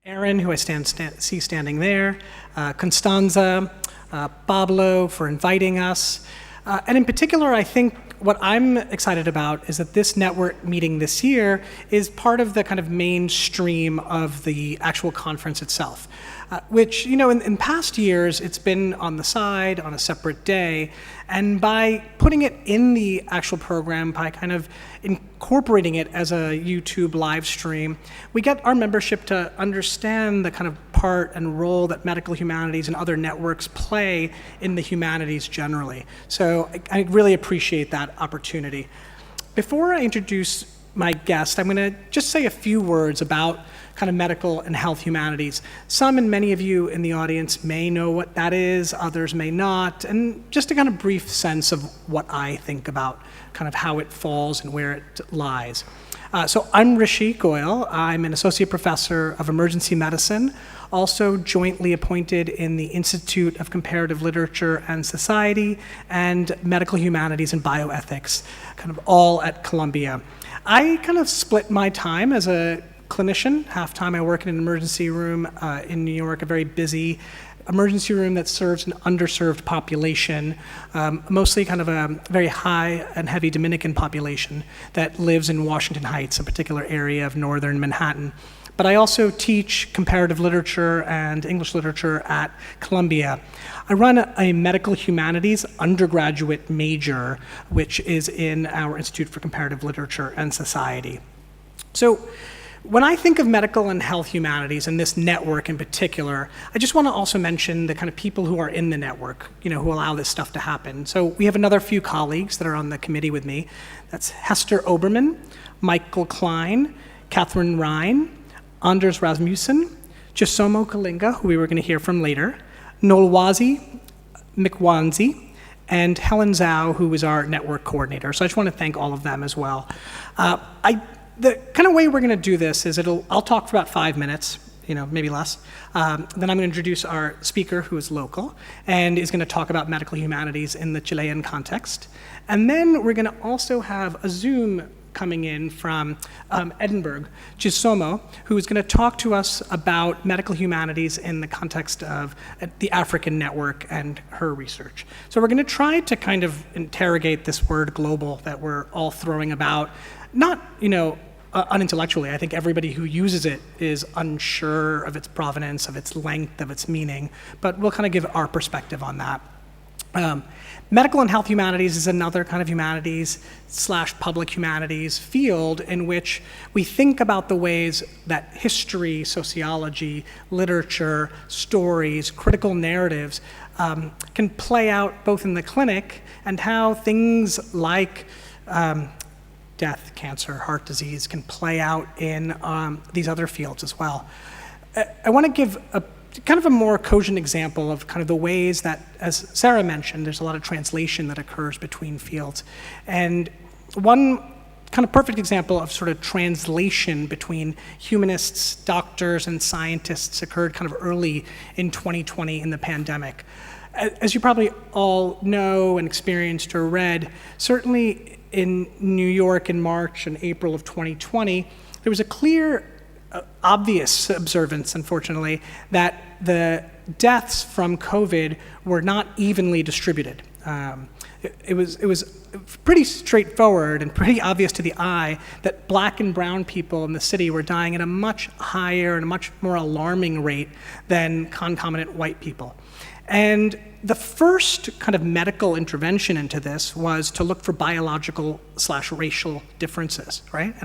Aaron, who I see standing there, Constanza, Pablo for inviting us. And in particular, I think what I'm excited about is that this network meeting this year is part of the kind of mainstream of the actual conference itself, which, in past years, it's been on the side, on a separate day. And by putting it in the actual program, by kind of incorporating it as a YouTube live stream, we get our membership to understand the kind of part and role that medical humanities and other networks play in the humanities generally. So I really appreciate that opportunity. Before I introduce my guest, I'm going to just say a few words about kind of medical and health humanities. Some and many of you in the audience may know what that is, others may not, and just a kind of brief sense of what I think about kind of how it falls and where it lies. So I'm Rishi Goyal. I'm an associate professor of emergency medicine, also jointly appointed in the Institute of Comparative Literature and Society and Medical Humanities and Bioethics, kind of all at Columbia. I kind of split my time as a clinician. Half time I work in an emergency room in New York, a very busy emergency room that serves an underserved population, mostly kind of a very high and heavy Dominican population that lives in Washington Heights, a particular area of northern Manhattan. But I also teach comparative literature and English literature at Columbia. I run a medical humanities undergraduate major, which is in our Institute for Comparative Literature and Society. So when I think of medical and health humanities and this network in particular, I just want to also mention the kind of people who are in the network, who allow this stuff to happen. So we have another few colleagues that are on the committee with me. That's Hester Oberman, Michael Klein, Catherine Ryan, Anders Rasmussen, Chisomo Kalinga, who we were going to hear from later, Nolwazi Mikwanzi, and Helen Zhao, who is our network coordinator. So I just want to thank all of them as well. The kind of way we're going to do this is I'll talk for about 5 minutes, maybe less. Then I'm going to introduce our speaker, who is local, and is going to talk about medical humanities in the Chilean context. And then we're going to also have a Zoom coming in from Edinburgh, Chisomo, who is going to talk to us about medical humanities in the context of the African network and her research. So we're going to try to kind of interrogate this word global that we're all throwing about, not, unintellectually. I think everybody who uses it is unsure of its provenance, of its length, of its meaning, but we'll kind of give our perspective on that. Medical and health humanities is another kind of humanities/public humanities field in which we think about the ways that history, sociology, literature, stories, critical narratives can play out both in the clinic and how things like death, cancer, heart disease can play out in these other fields as well. I want to give a kind of a more cogent example of kind of the ways that, as Sarah mentioned, there's a lot of translation that occurs between fields. And one kind of perfect example of sort of translation between humanists, doctors, and scientists occurred kind of early in 2020 in the pandemic. As you probably all know and experienced or read, certainly in New York in March and April of 2020, there was a clear obvious observance, unfortunately, that the deaths from COVID were not evenly distributed. It was pretty straightforward and pretty obvious to the eye that Black and brown people in the city were dying at a much higher and a much more alarming rate than concomitant white people. And the first kind of medical intervention into this was to look for biological/racial differences, right?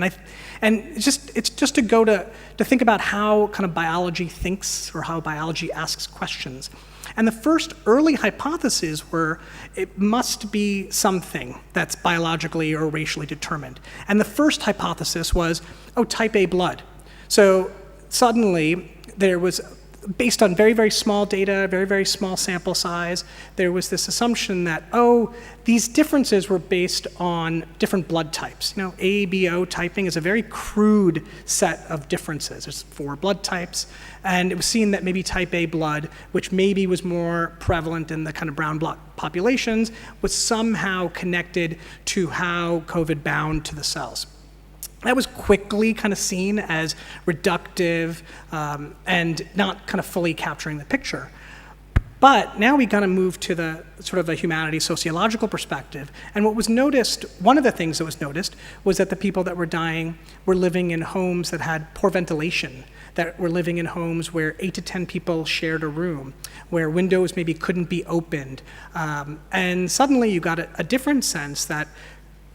And it's just to go to think about how kind of biology thinks or how biology asks questions. And the first early hypotheses were it must be something that's biologically or racially determined. And the first hypothesis was, type A blood. So suddenly there was, based on very, very small data, very, very small sample size, there was this assumption that, these differences were based on different blood types. A, B, O typing is a very crude set of differences. There's 4 blood types, and it was seen that maybe type A blood, which maybe was more prevalent in the kind of brown blood populations, was somehow connected to how COVID bound to the cells. That was quickly kind of seen as reductive and not kind of fully capturing the picture. But now we got to move to the sort of a humanities sociological perspective. And what was noticed, one of the things that was noticed, was that the people that were dying were living in homes that had poor ventilation, that were living in homes where 8 to 10 people shared a room, where windows maybe couldn't be opened. And suddenly you got a different sense that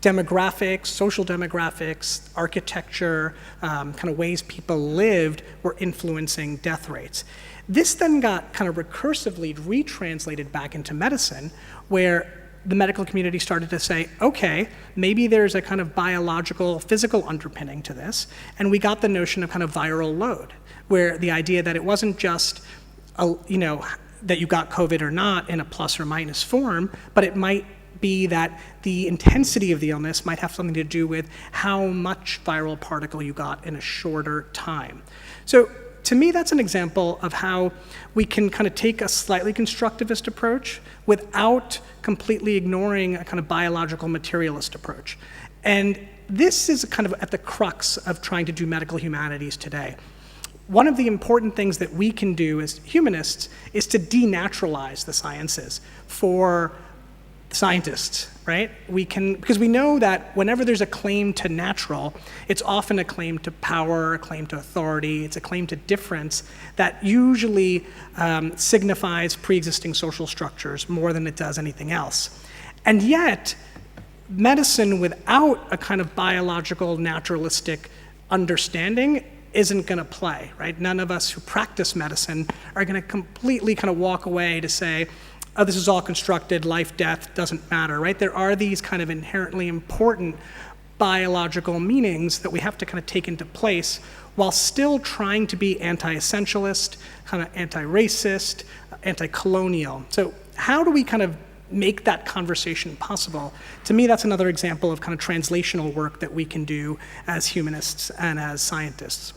demographics, social demographics, architecture, kind of ways people lived were influencing death rates. This then got kind of recursively retranslated back into medicine, where the medical community started to say, okay, maybe there's a kind of biological, physical underpinning to this, and we got the notion of kind of viral load, where the idea that it wasn't just, that you got COVID or not in a plus or minus form, but it might be that the intensity of the illness might have something to do with how much viral particle you got in a shorter time. So to me, that's an example of how we can kind of take a slightly constructivist approach without completely ignoring a kind of biological materialist approach. And this is kind of at the crux of trying to do medical humanities today. One of the important things that we can do as humanists is to denaturalize the sciences for scientists, right? Because we know that whenever there's a claim to natural, it's often a claim to power, a claim to authority, it's a claim to difference that usually signifies pre-existing social structures more than it does anything else. And yet, medicine without a kind of biological, naturalistic understanding isn't going to play, right? None of us who practice medicine are going to completely kind of walk away to say, oh, this is all constructed, life, death, doesn't matter, right? There are these kind of inherently important biological meanings that we have to kind of take into place while still trying to be anti-essentialist, kind of anti-racist, anti-colonial. So how do we kind of make that conversation possible? To me, that's another example of kind of translational work that we can do as humanists and as scientists.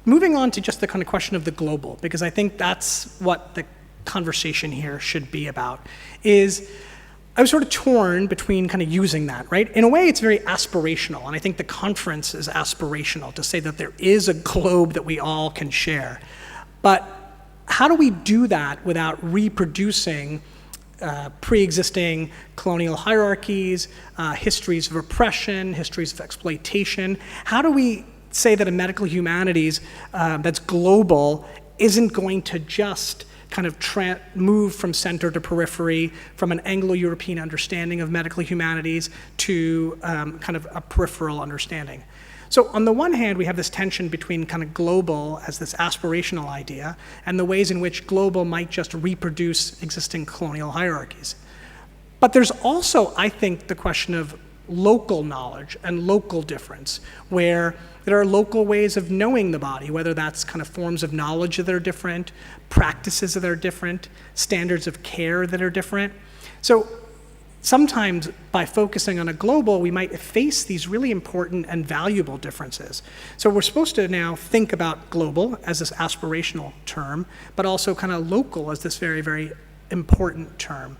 Moving on to just the kind of question of the global, because I think that's what the conversation here should be about, is I was sort of torn between kind of using that, right? In a way, it's very aspirational, and I think the conference is aspirational to say that there is a globe that we all can share. But how do we do that without reproducing pre-existing colonial hierarchies, histories of oppression, histories of exploitation? How do we say that a medical humanities that's global isn't going to just kind of move from center to periphery, from an Anglo-European understanding of medical humanities to kind of a peripheral understanding? So on the one hand, we have this tension between kind of global as this aspirational idea and the ways in which global might just reproduce existing colonial hierarchies. But there's also, I think, the question of local knowledge and local difference, where there are local ways of knowing the body, whether that's kind of forms of knowledge that are different, practices that are different, standards of care that are different. So sometimes by focusing on a global, we might efface these really important and valuable differences. So we're supposed to now think about global as this aspirational term, but also kind of local as this very, very important term.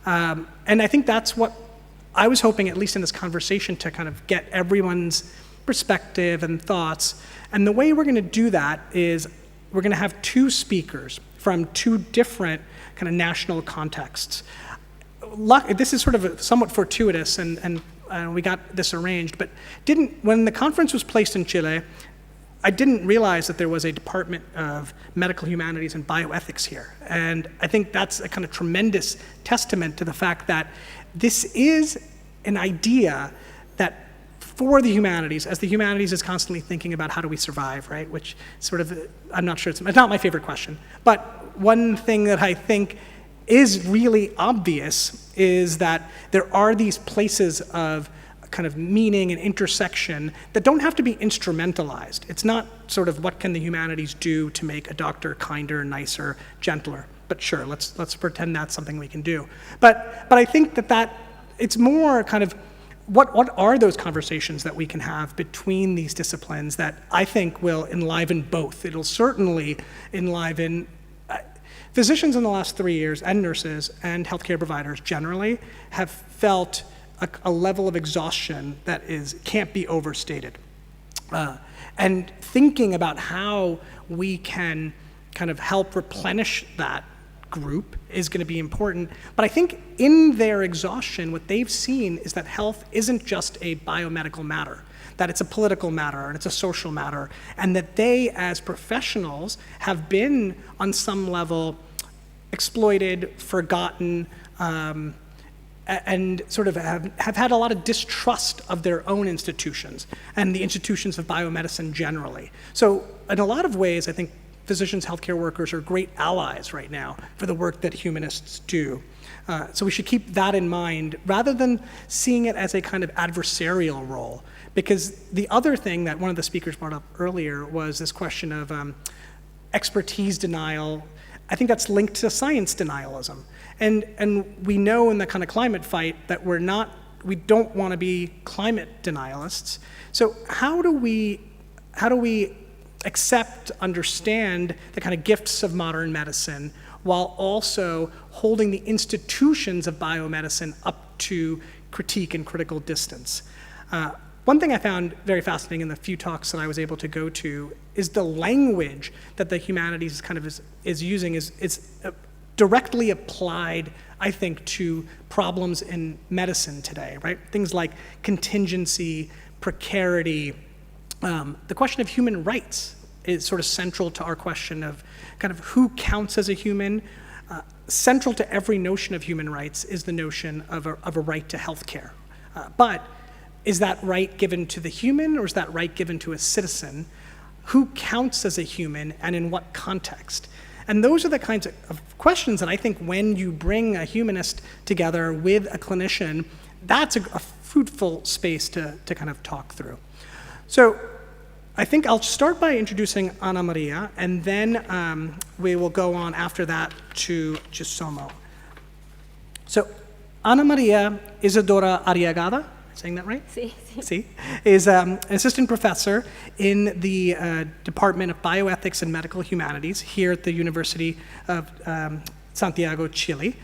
And I think that's what I was hoping, at least in this conversation, to kind of get everyone's perspective and thoughts. And the way we're going to do that is we're going to have two speakers from two different kind of national contexts. This is sort of somewhat fortuitous, and we got this arranged, but when the conference was placed in Chile, I didn't realize that there was a Department of Medical Humanities and Bioethics here. And I think that's a kind of tremendous testament to the fact that this is an idea that for the humanities, as the humanities is constantly thinking about how do we survive, right? Which sort of, I'm not sure, it's not my favorite question. But one thing that I think is really obvious is that there are these places of kind of meaning and intersection that don't have to be instrumentalized. It's not sort of what can the humanities do to make a doctor kinder, nicer, gentler. But sure, let's pretend that's something we can do. But I think that it's more kind of what are those conversations that we can have between these disciplines that I think will enliven both. It'll certainly enliven physicians in the last 3 years, and nurses and healthcare providers generally have felt a level of exhaustion that can't be overstated. And thinking about how we can kind of help replenish that group is going to be important. But I think in their exhaustion, what they've seen is that health isn't just a biomedical matter, that it's a political matter and it's a social matter, and that they, as professionals, have been on some level exploited, forgotten, and sort of have had a lot of distrust of their own institutions and the institutions of biomedicine generally. So in a lot of ways, I think physicians, healthcare workers are great allies right now for the work that humanists do. So we should keep that in mind rather than seeing it as a kind of adversarial role. Because the other thing that one of the speakers brought up earlier was this question of expertise denial. I think that's linked to science denialism. And we know in the kind of climate fight that we don't want to be climate denialists. So how do we accept, understand the kind of gifts of modern medicine while also holding the institutions of biomedicine up to critique and critical distance? One thing I found very fascinating in the few talks that I was able to go to is the language that the humanities kind of is using is directly applied, I think, to problems in medicine today, right? Things like contingency, precarity. The question of human rights is sort of central to our question of kind of who counts as a human. Central to every notion of human rights is the notion of a right to health care. But is that right given to the human or is that right given to a citizen? Who counts as a human and in what context? And those are the kinds of questions that I think when you bring a humanist together with a clinician, that's a fruitful space to kind of talk through. So I think I'll start by introducing Ana Maria, and then we will go on after that to Giacomo. So Ana Maria Isadora Arriagada, saying that right? Sí. Sí, is an assistant professor in the Department of Bioethics and Medical Humanities here at the University of Santiago, Chile.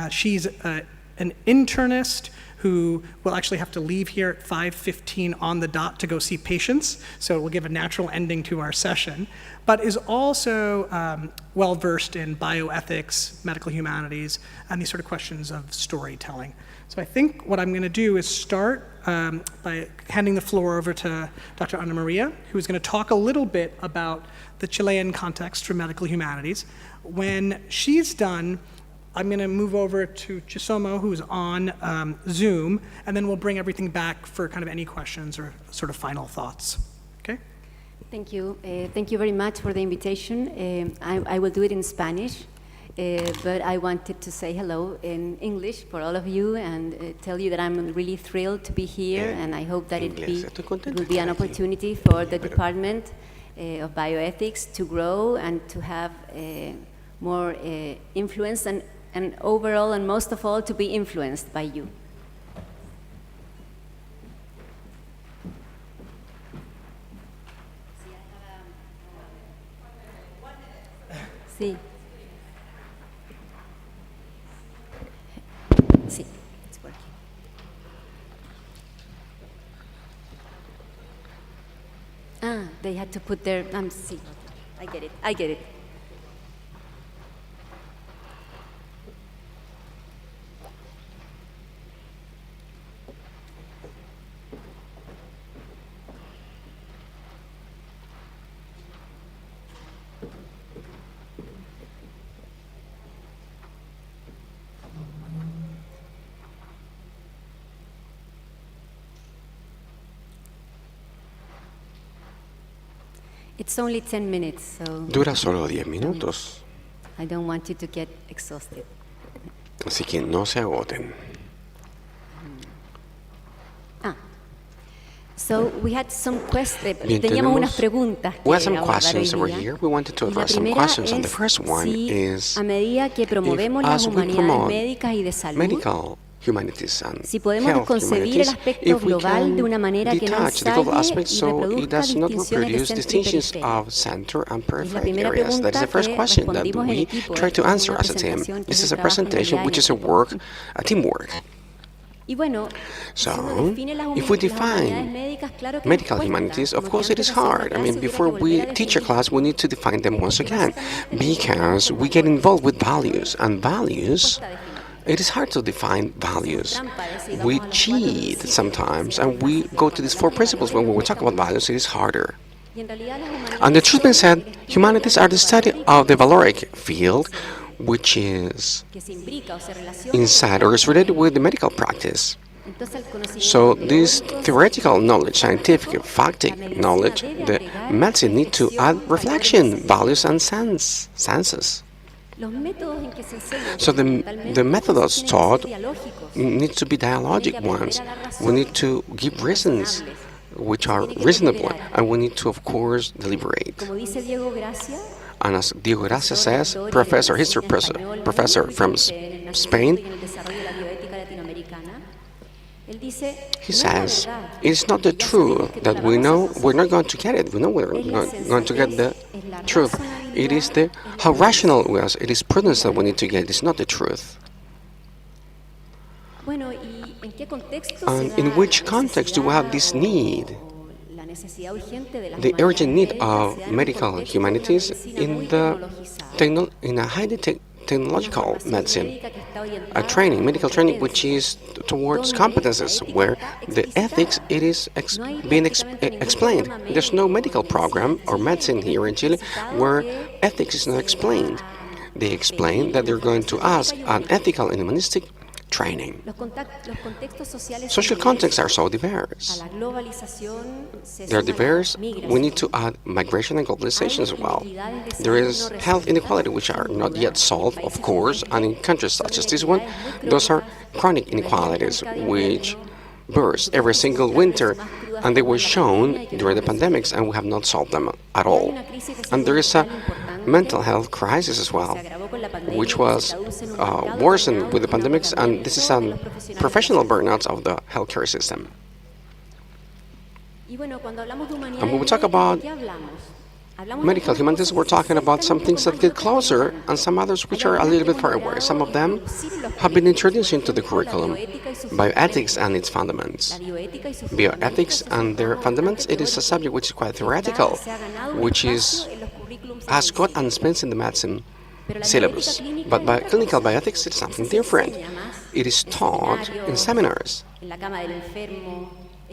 She's an internist who will actually have to leave here at 5:15 on the dot to go see patients, so we'll give a natural ending to our session, but is also well-versed in bioethics, medical humanities, and these sort of questions of storytelling. So I think what I'm going to do is start by handing the floor over to Dr. Ana Maria, who's going to talk a little bit about the Chilean context for medical humanities. When she's done, I'm going to move over to Giacomo, who's on Zoom, and then we'll bring everything back for kind of any questions or sort of final thoughts. Okay? Thank you. Thank you very much for the invitation. I will do it in Spanish, but I wanted to say hello in English for all of you and tell you that I'm really thrilled to be here, and I hope that it will be an opportunity for the Department of Bioethics to grow and to have more influence and overall, and most of all, to be influenced by you. Sí. Sí, it's working. They had to put their, see, I get it. It's only 10 minutes, so Dura solo 10 minutos, I don't want you to get exhausted. así que no se agoten. So we had some questions. Bien, Teníamos unas preguntas que we have some abordar hoy questions over día. here. We wanted to Y la address some primera questions, and the es first one si is a medida que promovemos if, las as we humanidades promote médicas y de salud, medical humanities and si podemos health concebir el humanities, aspecto if we global de una can manera que no detach the global ensaye aspect y so it reproduzca does not distinciones de reproduce centro y distinctions periferia. of center and Es la peripheral primera areas. That is the pregunta first que question that respondimos en we equipo. try to Es una answer as a team. presentación que This es is un a trabajo en presentation realidad which en is a equipo. work, a teamwork. So, if we define medical humanities, of course it is hard. I mean, before we teach a class, we need to define them once again, because we get involved with values, and values, it is hard to define values. We cheat sometimes, and we go to these 4 principles. When we talk about values, it is harder. And the truth being said, humanities are the study of the valoric field, which is inside or is related with the medical practice. So this theoretical knowledge, scientific, factic knowledge, the medicine need to add reflection, values, and senses. So the methods taught need to be dialogic ones. We need to give reasons which are reasonable, and we need to, of course, deliberate. And as Diego Gracia says, history professor from Spain, he says, it's not the truth that we know we're not going to get it. We know we're not going to get the truth. It is how rational we are. It is prudence that we need to get. It's not the truth. And in which context do we have this need? The urgent need of medical humanities in a highly technological medicine, medical training, which is towards competences, where the ethics it is being explained. There's no medical program or medicine here in Chile where ethics is not explained. They explain that they're going to ask an ethical and humanistic training. Social contexts are so diverse. They're diverse. We need to add migration and globalization as well. There is health inequality, which are not yet solved, of course, and in countries such as this one, those are chronic inequalities which burst every single winter, and they were shown during the pandemics, and we have not solved them at all. And there is a mental health crisis as well, which was worsened with the pandemics, and this is a professional burnout of the healthcare system. And when we talk about medical humanities, we're talking about some things that get closer and some others which are a little bit far away. Some of them have been introduced into the curriculum. Bioethics and its fundaments. Bioethics and their fundaments, it is a subject which is quite theoretical, which has got an space in the medicine syllabus. But clinical bioethics is something different. It is taught in seminars,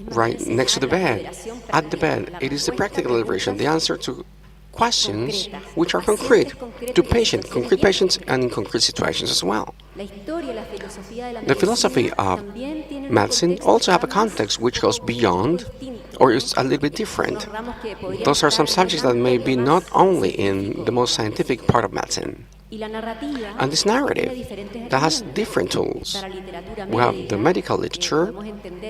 right next to the bed, at the bed. It is the practical deliberation, the answer to questions which are concrete to concrete patients, and in concrete situations as well. The philosophy of medicine also have a context which goes beyond, or is a little bit different. Those are some subjects that may be not only in the most scientific part of medicine. And this narrative that has different tools. We have the medical literature,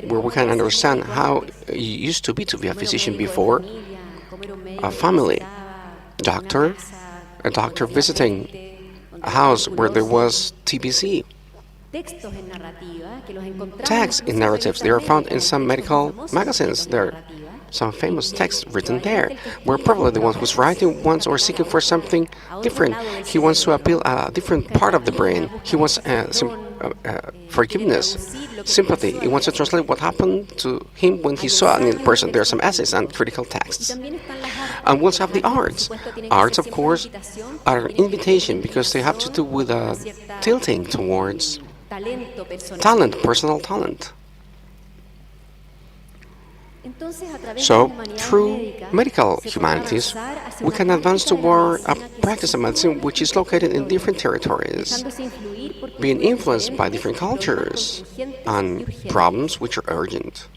where we can understand how it used to be a physician before, a family doctor, a doctor visiting a house where there was TBC. Texts in narratives, they are found in some medical magazines. There are some famous texts written there, where probably the one who's writing wants or seeking for something different. He wants to appeal a different part of the brain. He wants forgiveness, sympathy. He wants to translate what happened to him when he saw another person. There are some essays and critical texts. And we also have the arts. Arts, of course, are an invitation because they have to do with tilting towards talent, personal talent. So, through medical humanities, we can advance toward a practice of medicine which is located in different territories, being influenced by different cultures and problems which are urgent.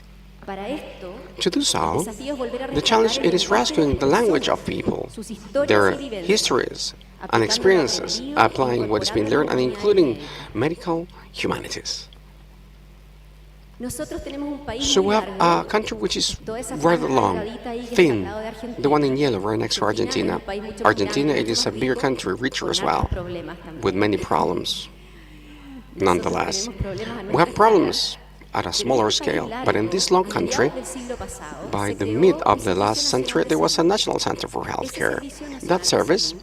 To do so, the challenge is rescuing the language of people, their histories and experiences, applying what has been learned and including medical humanities. So we have a country which is rather long, thin, the one in yellow right next to Argentina. Argentina, it is a bigger country, richer as well, with many problems. Nonetheless, we have problems at a smaller scale, but in this long country, by the mid of the last century, there was a national center for healthcare. That service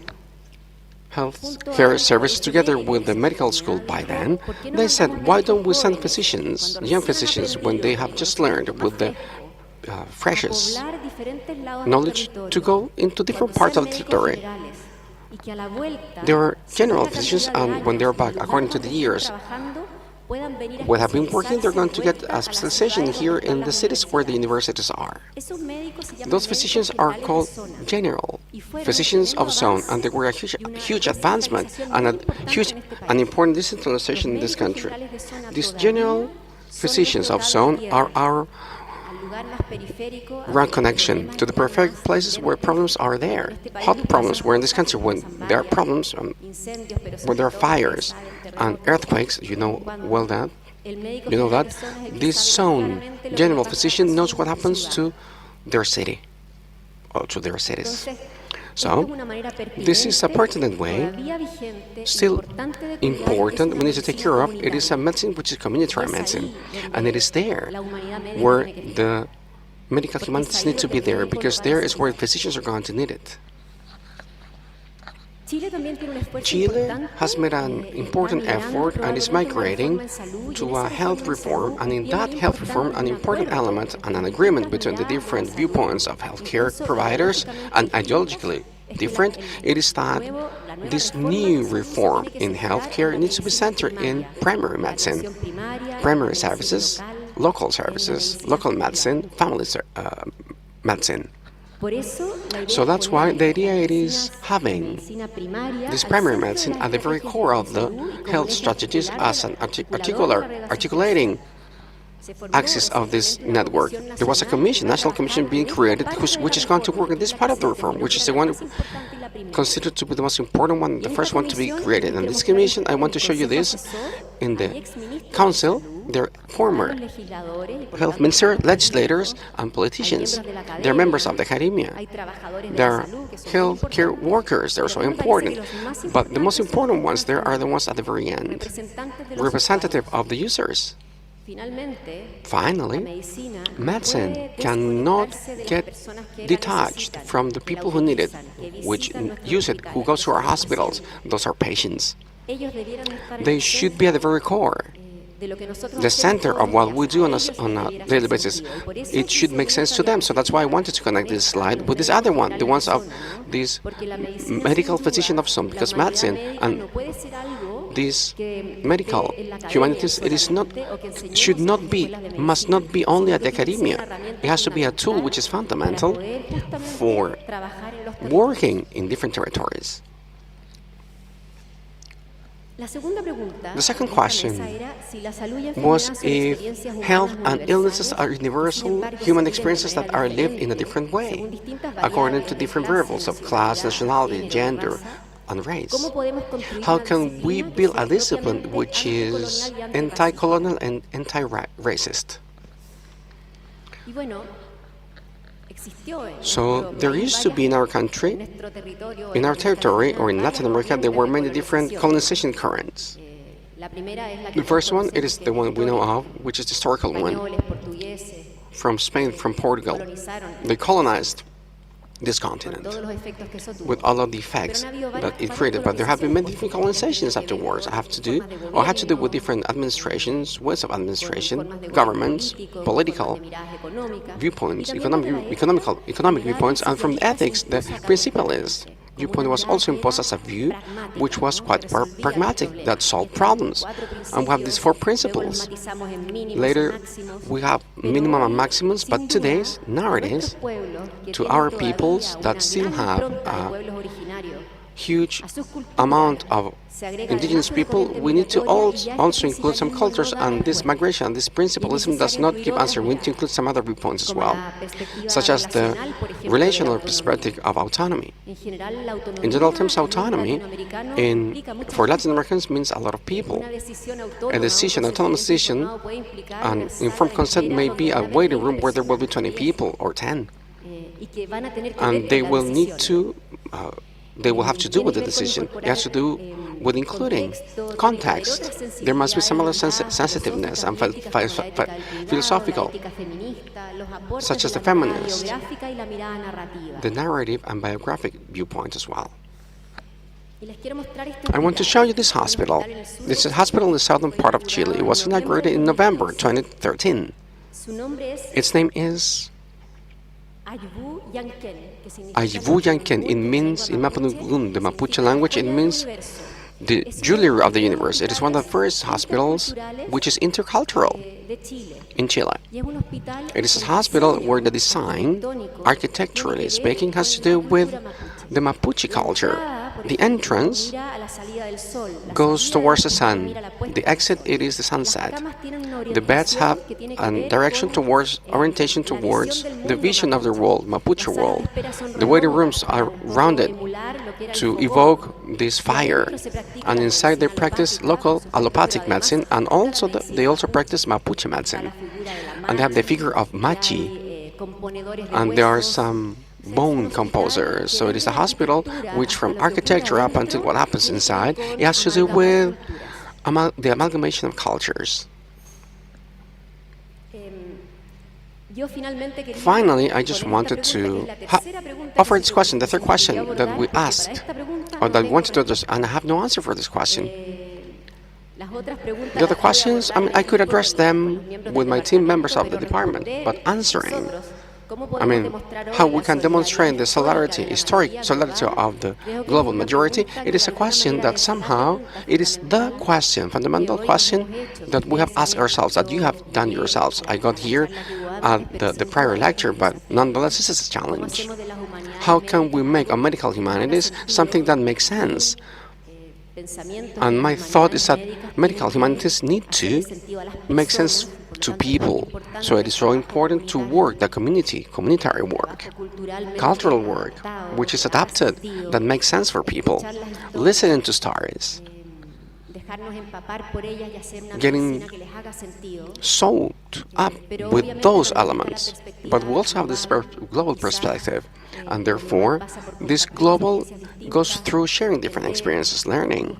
health care service together with the medical school by then. They said, why don't we send physicians, young physicians, when they have just learned with the freshest knowledge to go into different parts of the territory. They are general physicians, and when they're back, according to the years, what have been working, they're going to get a specialization here in the cities where the universities are. Those physicians are called general physicians of zone, and they were a huge advancement and an important decentralization in this country. These general physicians of zone are our ground connection to the peripheral places where problems are there. Hot problems where in this country, when there are problems, when there are fires and earthquakes, you know that this zone general physician knows what happens to their city or to their cities. So, this is a pertinent way, still important, we need to take care of. It is a medicine which is communitary medicine, and it is there where the medical humanities need to be there, because there is where physicians are going to need it. Chile has made an important effort and is migrating to a health reform, and in that health reform, an important element and an agreement between the different viewpoints of healthcare providers and ideologically different, it is that this new reform in healthcare needs to be centered in primary medicine, primary services, local medicine, family medicine. So that's why the idea it is having this primary medicine at the very core of the health strategies as an articulating axis of this network. There was a commission, national commission being created, which is going to work on this part of the reform, which is the one considered to be the most important one, the first one to be created. And this commission, I want to show you this in the council. They're former health minister, legislators, and politicians. They're members of the academia. They're healthcare workers. They're so important. But the most important ones there are the ones at the very end, representative of the users. Finally, medicine cannot get detached from the people who need it, which use it, who go to our hospitals. Those are patients. They should be at the very core, the center of what we do on a daily basis. It should make sense to them. So that's why I wanted to connect this slide with this other one, the ones of these medical physician of some, because medicine and this medical humanities, must not be only at the academia. It has to be a tool which is fundamental for working in different territories. The second question was if health and illnesses are universal human experiences that are lived in a different way, according to different variables of class, nationality, gender, and race. How can we build a discipline which is anti-colonial and anti-racist? So there used to be in our country, in our territory, or in Latin America, there were many different colonization currents. The first one, it is the one we know of, which is the historical one, from Spain, from Portugal. They colonized this continent with all of the effects that it created. But there have been many different colonizations afterwards. Had to do with different administrations, ways of administration, governments, political viewpoints, economic viewpoints, and from the ethics, the principalist viewpoint was also imposed as a view which was quite pragmatic, that solved problems. And we have these four principles. Later, we have minimum and maximums, but today's nowadays, to our peoples that still have a huge amount of indigenous people, we need to also include some cultures, and this migration, this principalism does not give answer. We need to include some other viewpoints as well, such as the relational perspective of autonomy. In general terms, autonomy for Latin Americans means a lot of people. A decision, autonomous decision, and informed consent may be a waiting room where there will be 20 people or 10, and they will need to they will have to do with the decision. It has to do with including context. There must be some other sensitiveness and philosophical, such as the feminist, the narrative and biographic viewpoint as well. I want to show you this hospital. This is a hospital in the southern part of Chile. It was inaugurated in November 2013. Its name is Aybu Yanquen. It means, in Mapudungun, the Mapuche language, it means the jewelry of the universe. It is one of the first hospitals which is intercultural in Chile. It is a hospital where the design, architecturally speaking, has to do with the Mapuche culture. The entrance goes towards the sun. The exit, it is the sunset. The beds have a direction towards, orientation towards the vision of the world, Mapuche world. The waiting rooms are rounded to evoke this fire. And inside they practice local allopathic medicine, and also they also practice Mapuche medicine. And they have the figure of Machi, and there are some bone composers. So it is a hospital which, from architecture up until what happens inside, it has to do with the amalgamation of cultures. Finally, I just wanted to offer this question, the third question that we asked, or that we wanted to address, and I have no answer for this question. The other questions, I could address them with my team members of the department, but answering, how we can demonstrate the solidarity, historic solidarity of the global majority, it is a question that somehow, it is the question, fundamental question that we have asked ourselves, that you have done yourselves. I got here at the prior lecture, but nonetheless, this is a challenge. How can we make a medical humanities something that makes sense? And my thought is that medical humanities need to make sense to people. So it is so important to work the communitary work, cultural work, which is adapted, that makes sense for people. Listening to stories, getting soaked up with those elements. But we also have this global perspective, and therefore this global goes through sharing different experiences, learning,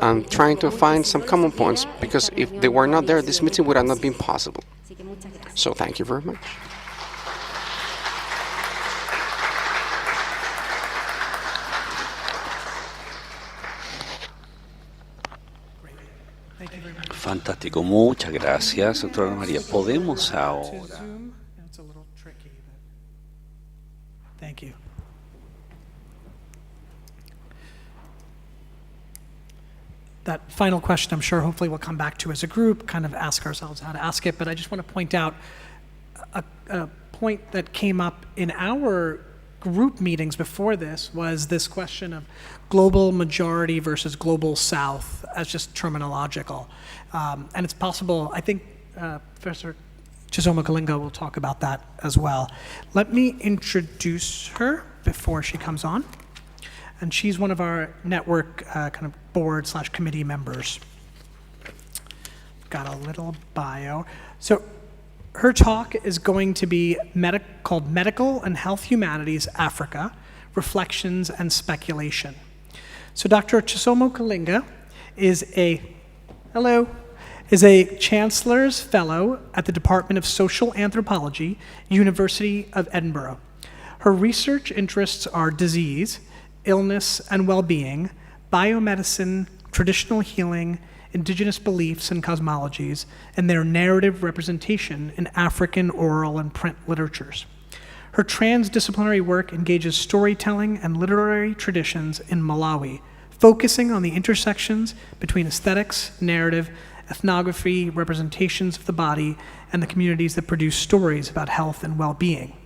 and trying to find some common points, because if they were not there, this meeting would have not been possible. So thank you very much. Fantástico, muchas gracias, doctora Ana María. Podemos ahora. It's a little tricky, but thank you. That final question, I'm sure, hopefully we'll come back to as a group, kind of ask ourselves how to ask it, but I just want to point out a point that came up in our group meetings before this, was this question of global majority versus global south as just terminological. And it's possible, I think Professor Chisoma Kalinga will talk about that as well. Let me introduce her before she comes on. And she's one of our network kind of board/committee members. Got a little bio. So her talk is going to be called Medical and Health Humanities Africa, Reflections and Speculation. So Dr. Chisomo Kalinga is a Chancellor's Fellow at the Department of Social Anthropology, University of Edinburgh. Her research interests are disease, illness and well-being, biomedicine, traditional healing, indigenous beliefs and cosmologies, and their narrative representation in African oral and print literatures. Her transdisciplinary work engages storytelling and literary traditions in Malawi, focusing on the intersections between aesthetics, narrative, ethnography, representations of the body, and the communities that produce stories about health and well-being.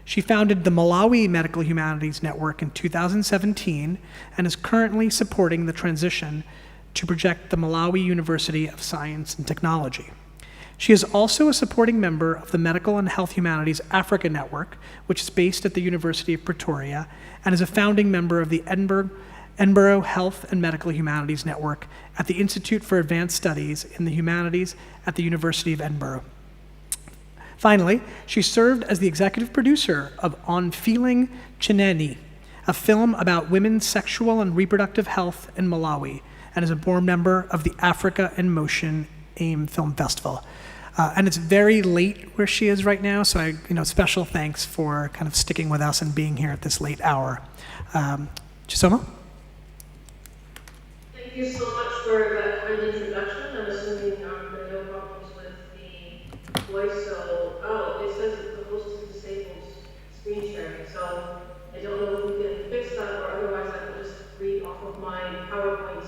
She founded the Malawi Medical Humanities Network in 2017 and is currently supporting the transition to project the Malawi University of Science and Technology. She is also a supporting member of the Medical and Health Humanities Africa Network, which is based at the University of Pretoria, and is a founding member of the Edinburgh Health and Medical Humanities Network at the Institute for Advanced Studies in the Humanities at the University of Edinburgh. Finally, she served as the executive producer of On Feeling Chineni, a film about women's sexual and reproductive health in Malawi, and is a board member of the Africa in Motion AIM Film Festival. And it's very late where she is right now, so special thanks for kind of sticking with us and being here at this late hour. Chisomo? Thank you so much for that kind introduction. I'm assuming there are no problems with the voice, so, oh, it says that the host is disabled screen sharing, so I don't know if we can fix that, or otherwise I can just read off of my PowerPoint.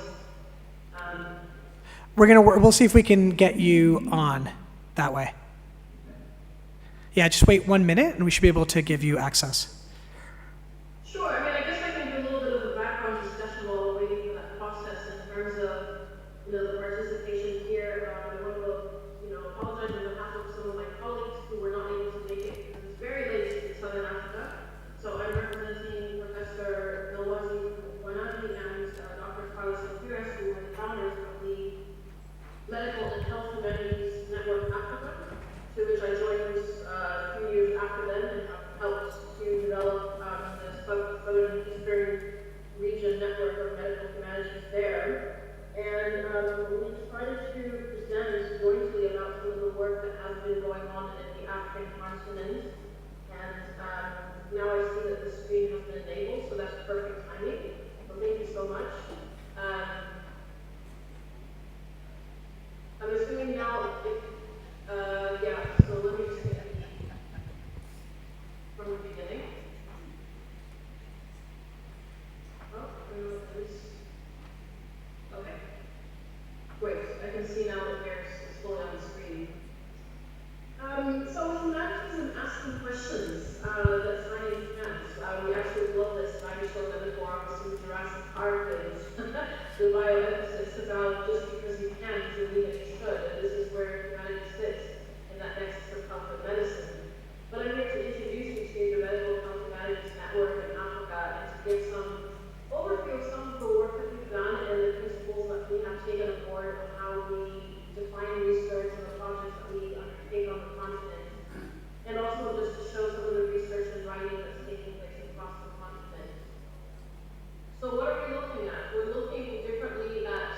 We'll see if we can get you on that way. Yeah, just wait 1 minute and we should be able to give you access. Sure, I mean, I guess I can do a little bit of a background discussion while we're waiting for that process in terms of, the participation here. I want to, apologize on behalf of some of my colleagues who were not able to make it because it's very late in Southern Africa. So I'm representing Professor Nolwazi Wanadi and Dr. Carlos Santiago, who are the founders of the Medical and Health Humanities Network Africa, to which I joined a few years after them and have helped to develop the Southern Eastern region network of medical humanities there. And we decided to present jointly about some of the work that has been going on in the African continent. And now I see that the screen has been enabled, so that's perfect timing. So thank you so much. I'm assuming now yeah, so let me just get from the beginning. Oh, I don't know what that is. Okay. Great, I can see now that it's fully on the screen. So humanities and asking questions that science can't. We actually love this. I showed them before I was in Jurassic Park and the Bioethics about just because you can doesn't mean that you should. And this is where humanity sits in that nexus of health and medicine. But I'm here to introduce you to the Medical Health Humanities Network in Africa and to give some overview of some of the work that we've done and the principles that we have taken aboard of how we define research and the projects that we undertake on the continent. And also just to show some of the research and writing that's taking place across the continent. So what are we looking at? We're looking differently at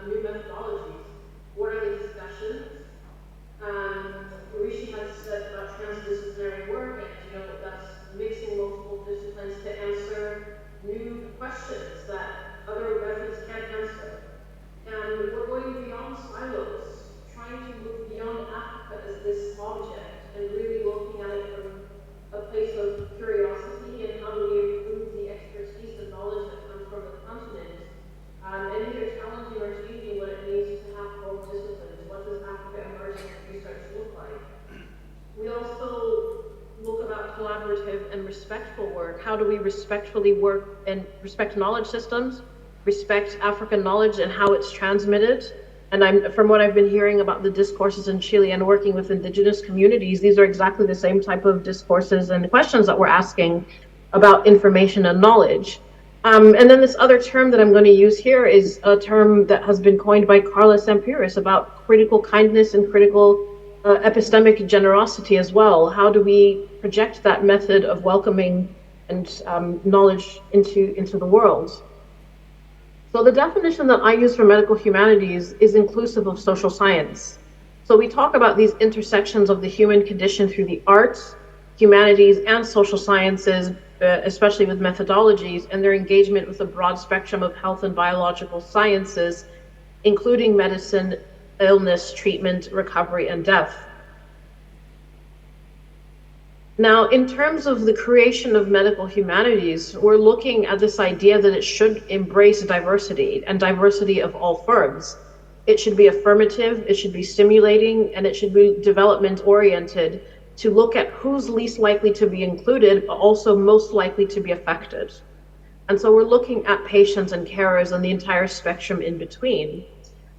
new methodologies. What are the discussions? Rishi has said about transdisciplinary work, and that's mixing multiple disciplines to answer new questions that other methods can't answer. And we're going beyond silos, trying to move beyond Africa as this object and really looking at it from a place of curiosity and how do we improve the expertise and knowledge that comes from the continent. And either challenging or changing what it means to have both disciplines. What does Africa emerging research look like? We also look about collaborative and respectful work. How do we respectfully work and respect knowledge systems, respect African knowledge and how it's transmitted? And from what I've been hearing about the discourses in Chile and working with indigenous communities, these are exactly the same type of discourses and questions that we're asking about information and knowledge. And then this other term that I'm going to use here is a term that has been coined by Carlos Santiago about critical kindness and critical epistemic generosity as well. How do we project that method of welcoming and knowledge into the world? So the definition that I use for medical humanities is inclusive of social science. So we talk about these intersections of the human condition through the arts, humanities, and social sciences, especially with methodologies, and their engagement with a broad spectrum of health and biological sciences, including medicine, illness, treatment, recovery, and death. Now, in terms of the creation of medical humanities, we're looking at this idea that it should embrace diversity, and diversity of all forms. It should be affirmative, it should be stimulating, and it should be development-oriented to look at who's least likely to be included, but also most likely to be affected. And so we're looking at patients and carers and the entire spectrum in between.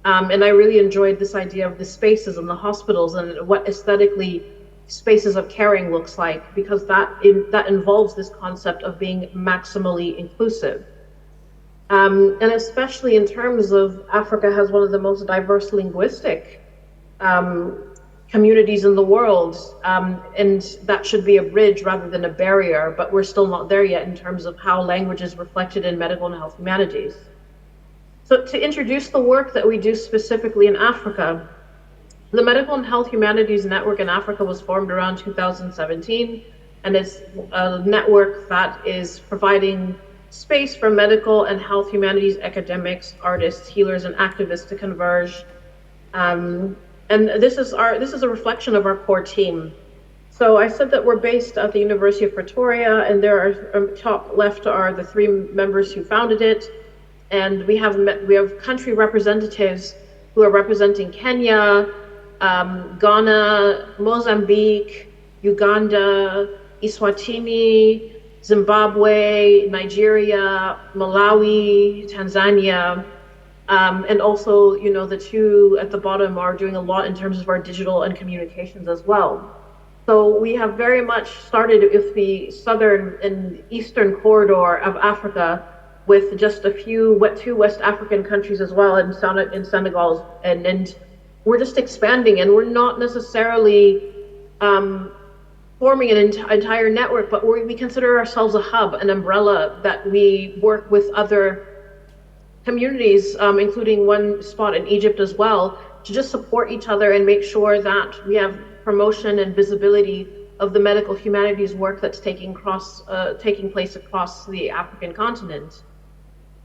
And I really enjoyed this idea of the spaces in the hospitals and what aesthetically spaces of caring looks like, because that involves this concept of being maximally inclusive. And especially in terms of Africa has one of the most diverse linguistic communities in the world, and that should be a bridge rather than a barrier, but we're still not there yet in terms of how language is reflected in medical and health humanities. So to introduce the work that we do specifically in Africa, the Medical and Health Humanities Network in Africa was formed around 2017, and it's a network that is providing space for medical and health humanities academics, artists, healers, and activists to converge. And this is a reflection of our core team. So I said that we're based at the University of Pretoria, and there are top left are the 3 members who founded it, and we have country representatives who are representing Kenya, Ghana, Mozambique, Uganda, Eswatini, Zimbabwe, Nigeria, Malawi, Tanzania, and also, the 2 at the bottom are doing a lot in terms of our digital and communications as well. So we have very much started with the southern and eastern corridor of Africa, with just a few 2 West African countries as well, in Senegal, and we're just expanding, and we're not necessarily forming an entire network, but we consider ourselves a hub, an umbrella that we work with other communities, including one spot in Egypt as well, to just support each other and make sure that we have promotion and visibility of the medical humanities work that's taking place across the African continent.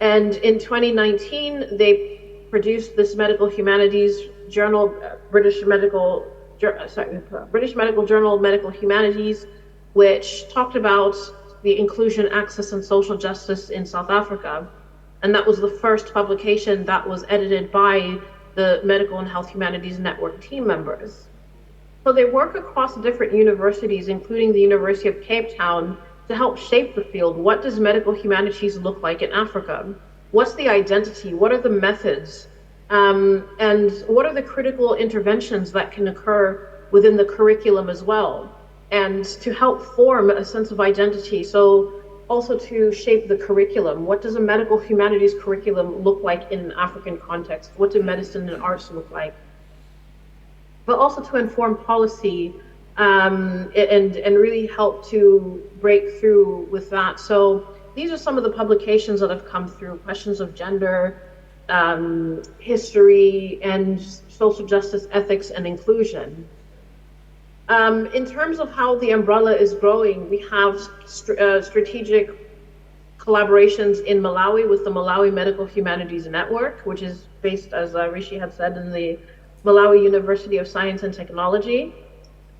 And in 2019, they produced this medical humanities journal, British Medical Journal of Medical Humanities, which talked about the inclusion, access, and social justice in South Africa. And that was the first publication that was edited by the Medical and Health Humanities Network team members. So they work across different universities, including the University of Cape Town, to help shape the field. What does medical humanities look like in Africa? What's the identity? What are the methods? And what are the critical interventions that can occur within the curriculum as well? And to help form a sense of identity. So also to shape the curriculum. What does a medical humanities curriculum look like in an African context? What do medicine and arts look like? But also to inform policy and really help to break through with that. So these are some of the publications that have come through: questions of gender, history, and social justice, ethics, and inclusion. In terms of how the umbrella is growing, we have strategic collaborations in Malawi with the Malawi Medical Humanities Network, which is based, as Rishi had said, in the Malawi University of Science and Technology,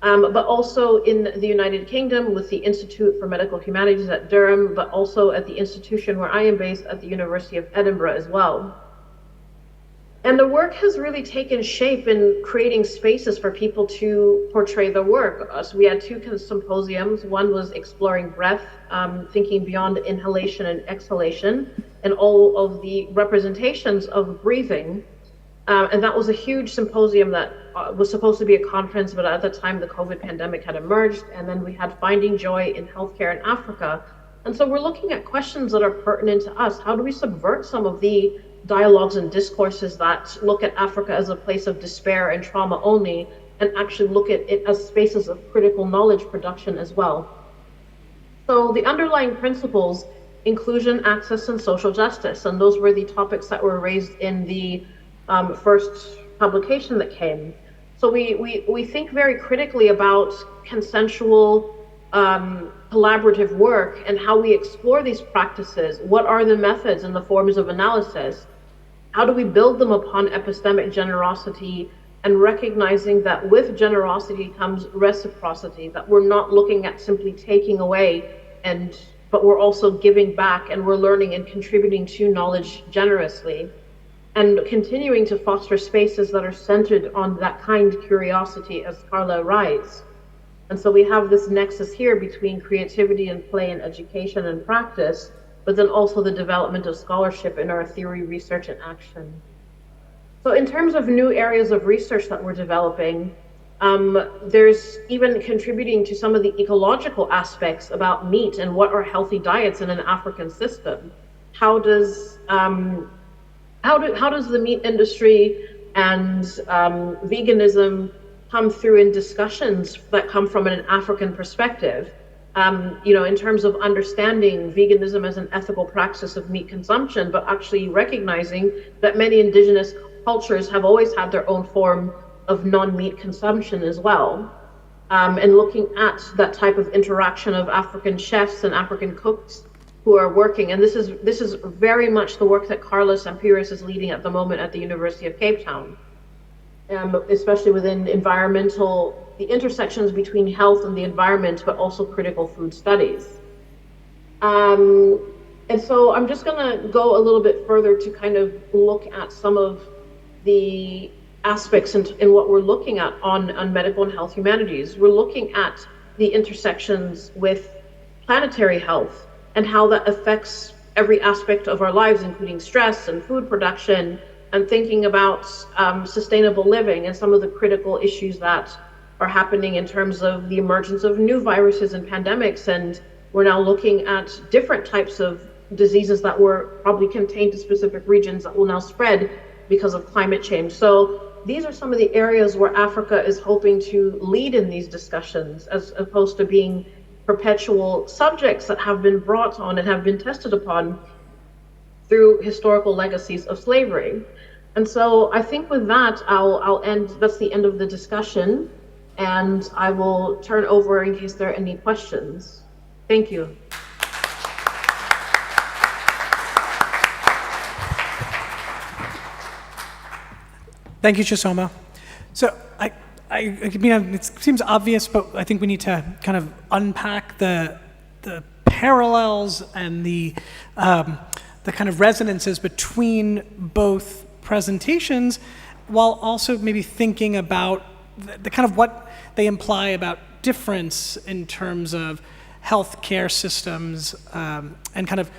but also in the United Kingdom with the Institute for Medical Humanities at Durham, but also at the institution where I am based at the University of Edinburgh as well. And the work has really taken shape in creating spaces for people to portray their work. So we had 2 symposiums. One was exploring breath, thinking beyond inhalation and exhalation, and all of the representations of breathing. And that was a huge symposium that was supposed to be a conference, but at the time the COVID pandemic had emerged. And then we had Finding Joy in Healthcare in Africa. And so we're looking at questions that are pertinent to us. How do we subvert some of the dialogues and discourses that look at Africa as a place of despair and trauma only, and actually look at it as spaces of critical knowledge production as well? So the underlying principles: inclusion, access, and social justice. And those were the topics that were raised in the first publication that came. So we think very critically about consensual collaborative work and how we explore these practices. What are the methods and the forms of analysis? How do we build them upon epistemic generosity, and recognizing that with generosity comes reciprocity, that we're not looking at simply taking away, but we're also giving back, and we're learning and contributing to knowledge generously, and continuing to foster spaces that are centered on that kind curiosity, as Carla writes. And so we have this nexus here between creativity and play and education and practice, but then also the development of scholarship in our theory, research, and action. So in terms of new areas of research that we're developing, there's even contributing to some of the ecological aspects about meat and what are healthy diets in an African system. How does the meat industry and veganism come through in discussions that come from an African perspective? In terms of understanding veganism as an ethical practice of meat consumption, but actually recognizing that many indigenous cultures have always had their own form of non-meat consumption as well. And looking at that type of interaction of African chefs and African cooks who are working, and this is very much the work that Carlos Ampiris is leading at the moment at the University of Cape Town, especially within the intersections between health and the environment, but also critical food studies. And so I'm just gonna go a little bit further to kind of look at some of the aspects in what we're looking at on medical and health humanities. We're looking at the intersections with planetary health and how that affects every aspect of our lives, including stress and food production, and thinking about sustainable living and some of the critical issues that are happening in terms of the emergence of new viruses and pandemics. And we're now looking at different types of diseases that were probably contained to specific regions that will now spread because of climate change. So these are some of the areas where Africa is hoping to lead in these discussions, as opposed to being perpetual subjects that have been brought on and have been tested upon through historical legacies of slavery. And so I think with that, I'll end, that's the end of the discussion, and I will turn over in case there are any questions. Thank you. Thank you, Chisom. So I mean, it seems obvious, but I think we need to kind of unpack the parallels and the kind of resonances between both presentations, while also maybe thinking about the kind of what they imply about difference in terms of healthcare systems, and kind of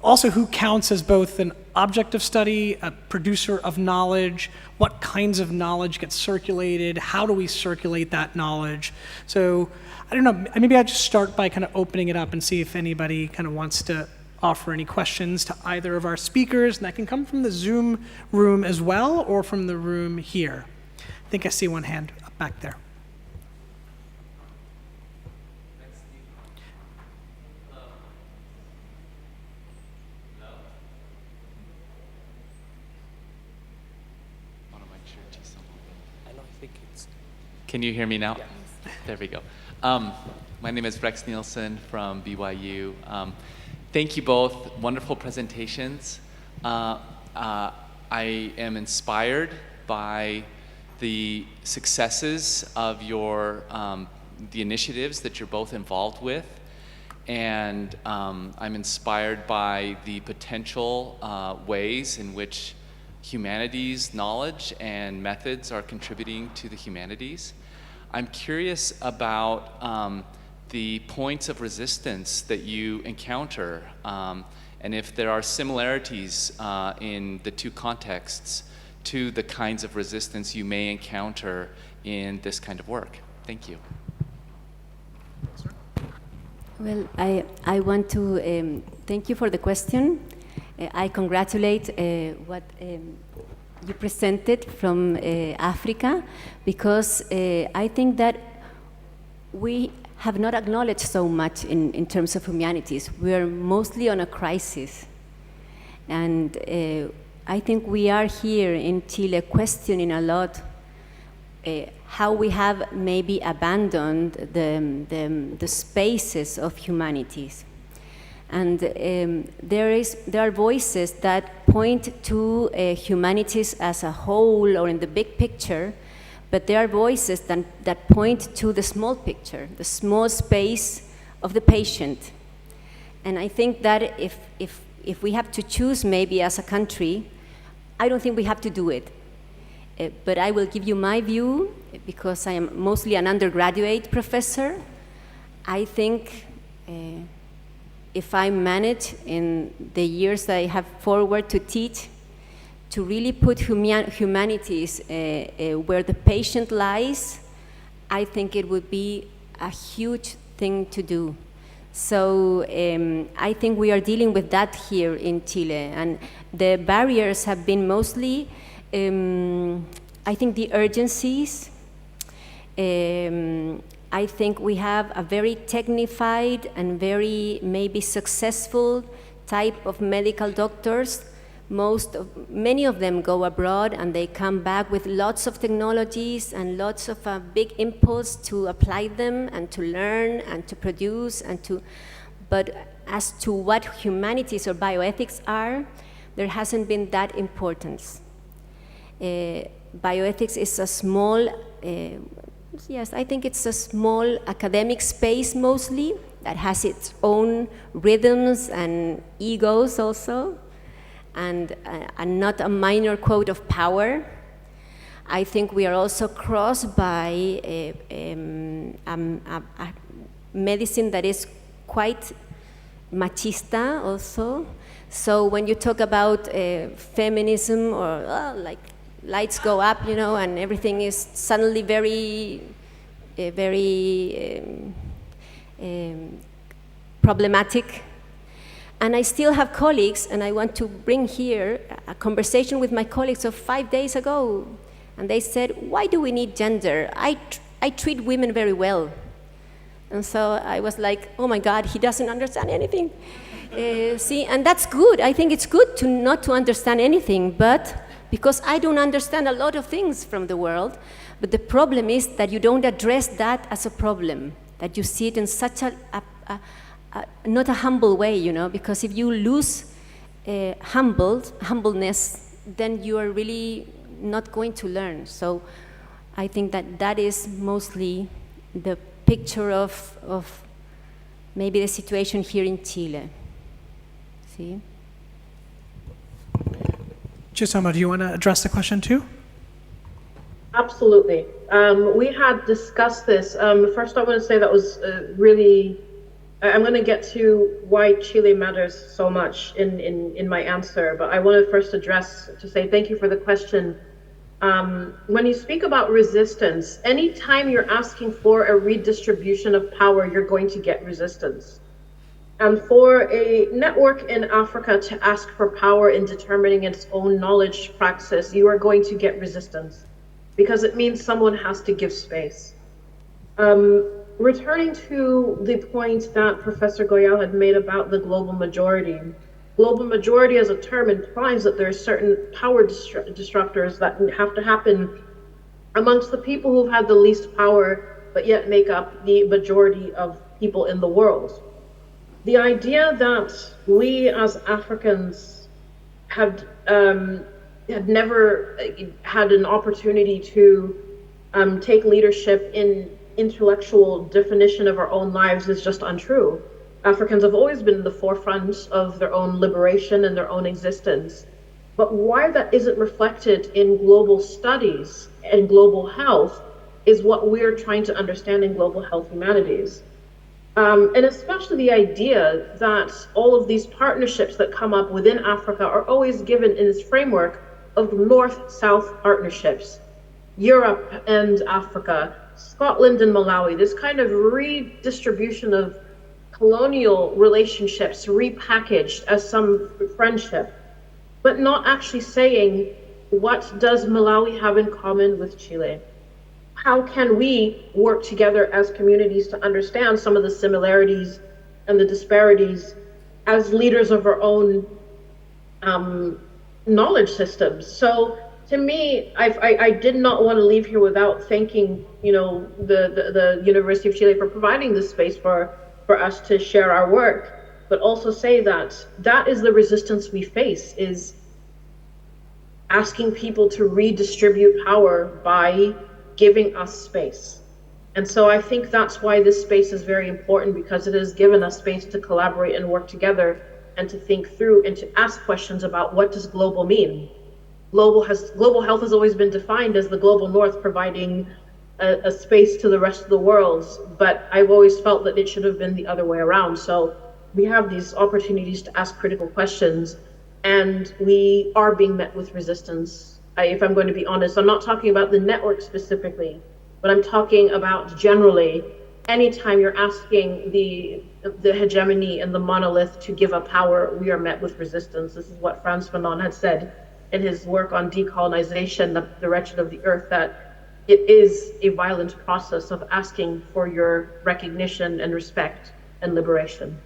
also who counts as both an object of study, a producer of knowledge, what kinds of knowledge gets circulated, how do we circulate that knowledge. So I don't know, maybe I'll just start by kind of opening it up and see if anybody kind of wants to offer any questions to either of our speakers, and that can come from the Zoom room as well, or from the room here. I think I see one hand up back there. Can you hear me now? Yes. There we go. My name is Rex Nielsen from BYU. Thank you both. Wonderful presentations. I am inspired by the successes of your the initiatives that you're both involved with, and I'm inspired by the potential ways in which humanities knowledge and methods are contributing to the humanities. I'm curious about the points of resistance that you encounter, and if there are similarities in the two contexts to the kinds of resistance you may encounter in this kind of work. Thank you. Well, I want to thank you for the question. I congratulate what you presented from Africa, because I think that we have not acknowledged so much in terms of humanities. We are mostly on a crisis. And I think we are here in Chile questioning a lot how we have maybe abandoned the spaces of humanities. And there are voices that point to humanities as a whole or in the big picture, but there are voices that point to the small picture, the small space of the patient. And I think that if we have to choose maybe as a country, I don't think we have to do it. But I will give you my view, because I am mostly an undergraduate professor. I think if I manage in the years that I have forward to teach, to really put humanities where the patient lies, I think it would be a huge thing to do. So I think we are dealing with that here in Chile, and the barriers have been mostly, I think, the urgencies. I think we have a very technified and very maybe successful type of medical doctors. Many of them go abroad and they come back with lots of technologies and lots of big impulse to apply them and to learn and to produce and to, But as to what humanities or bioethics are, there hasn't been that importance. Bioethics is a small, yes, I think it's a small academic space mostly that has its own rhythms and egos also, and not a minor quote of power. I think we are also crossed by a medicine that is quite machista also. So when you talk about feminism, or like lights go up, you know, and everything is suddenly very problematic. And I still have colleagues, and I want to bring here a conversation with my colleagues of 5 days ago. And they said, why do we need gender? I treat women very well. And so I was like, oh my God, he doesn't understand anything. See, and that's good. I think it's good to not to understand anything, but because I don't understand a lot of things from the world. But the problem is that you don't address that as a problem, that you see it in such not a humble way, you know, because if you lose humbleness, then you are really not going to learn. So I think that that is mostly the picture of maybe the situation here in Chile. See? Chisoma, do you want to address the question too? Absolutely. We had discussed this. First, I want to say that was really, I'm going to get to why Chile matters so much in my answer, but I want to first to say thank you for the question. When you speak about resistance, anytime you're asking for a redistribution of power, you're going to get resistance. And for a network in Africa to ask for power in determining its own knowledge praxis, you are going to get resistance, because it means someone has to give space. Returning to the point that Professor Goyal had made about the global majority as a term implies that there are certain power disruptors that have to happen amongst the people who've had the least power, but yet make up the majority of people in the world. The idea that we as Africans had never had an opportunity to take leadership in intellectual definition of our own lives is just untrue. Africans have always been in the forefront of their own liberation and their own existence. But why that isn't reflected in global studies and global health is what we're trying to understand in global health humanities. And especially the idea that all of these partnerships that come up within Africa are always given in this framework of North-South partnerships, Europe and Africa, Scotland and Malawi, this kind of redistribution of colonial relationships repackaged as some friendship, but not actually saying, what does Malawi have in common with Chile? How can we work together as communities to understand some of the similarities and the disparities as leaders of our own knowledge systems? So to me, I did not want to leave here without thanking, you know, the University of Chile for providing this space for us to share our work, but also say that that is the resistance we face, is asking people to redistribute power by giving us space. And so I think that's why this space is very important, because it has given us space to collaborate and work together and to think through and to ask questions about, what does global mean? Global health has always been defined as the global north providing a space to the rest of the world, but I've always felt that it should have been the other way around. So we have these opportunities to ask critical questions, and we are being met with resistance. If I'm going to be honest, I'm not talking about the network specifically, but I'm talking about generally, anytime you're asking the hegemony and the monolith to give up power, we are met with resistance. This is what Frantz Fanon had said in his work on decolonization, the wretched of the earth, that it is a violent process of asking for your recognition and respect and liberation.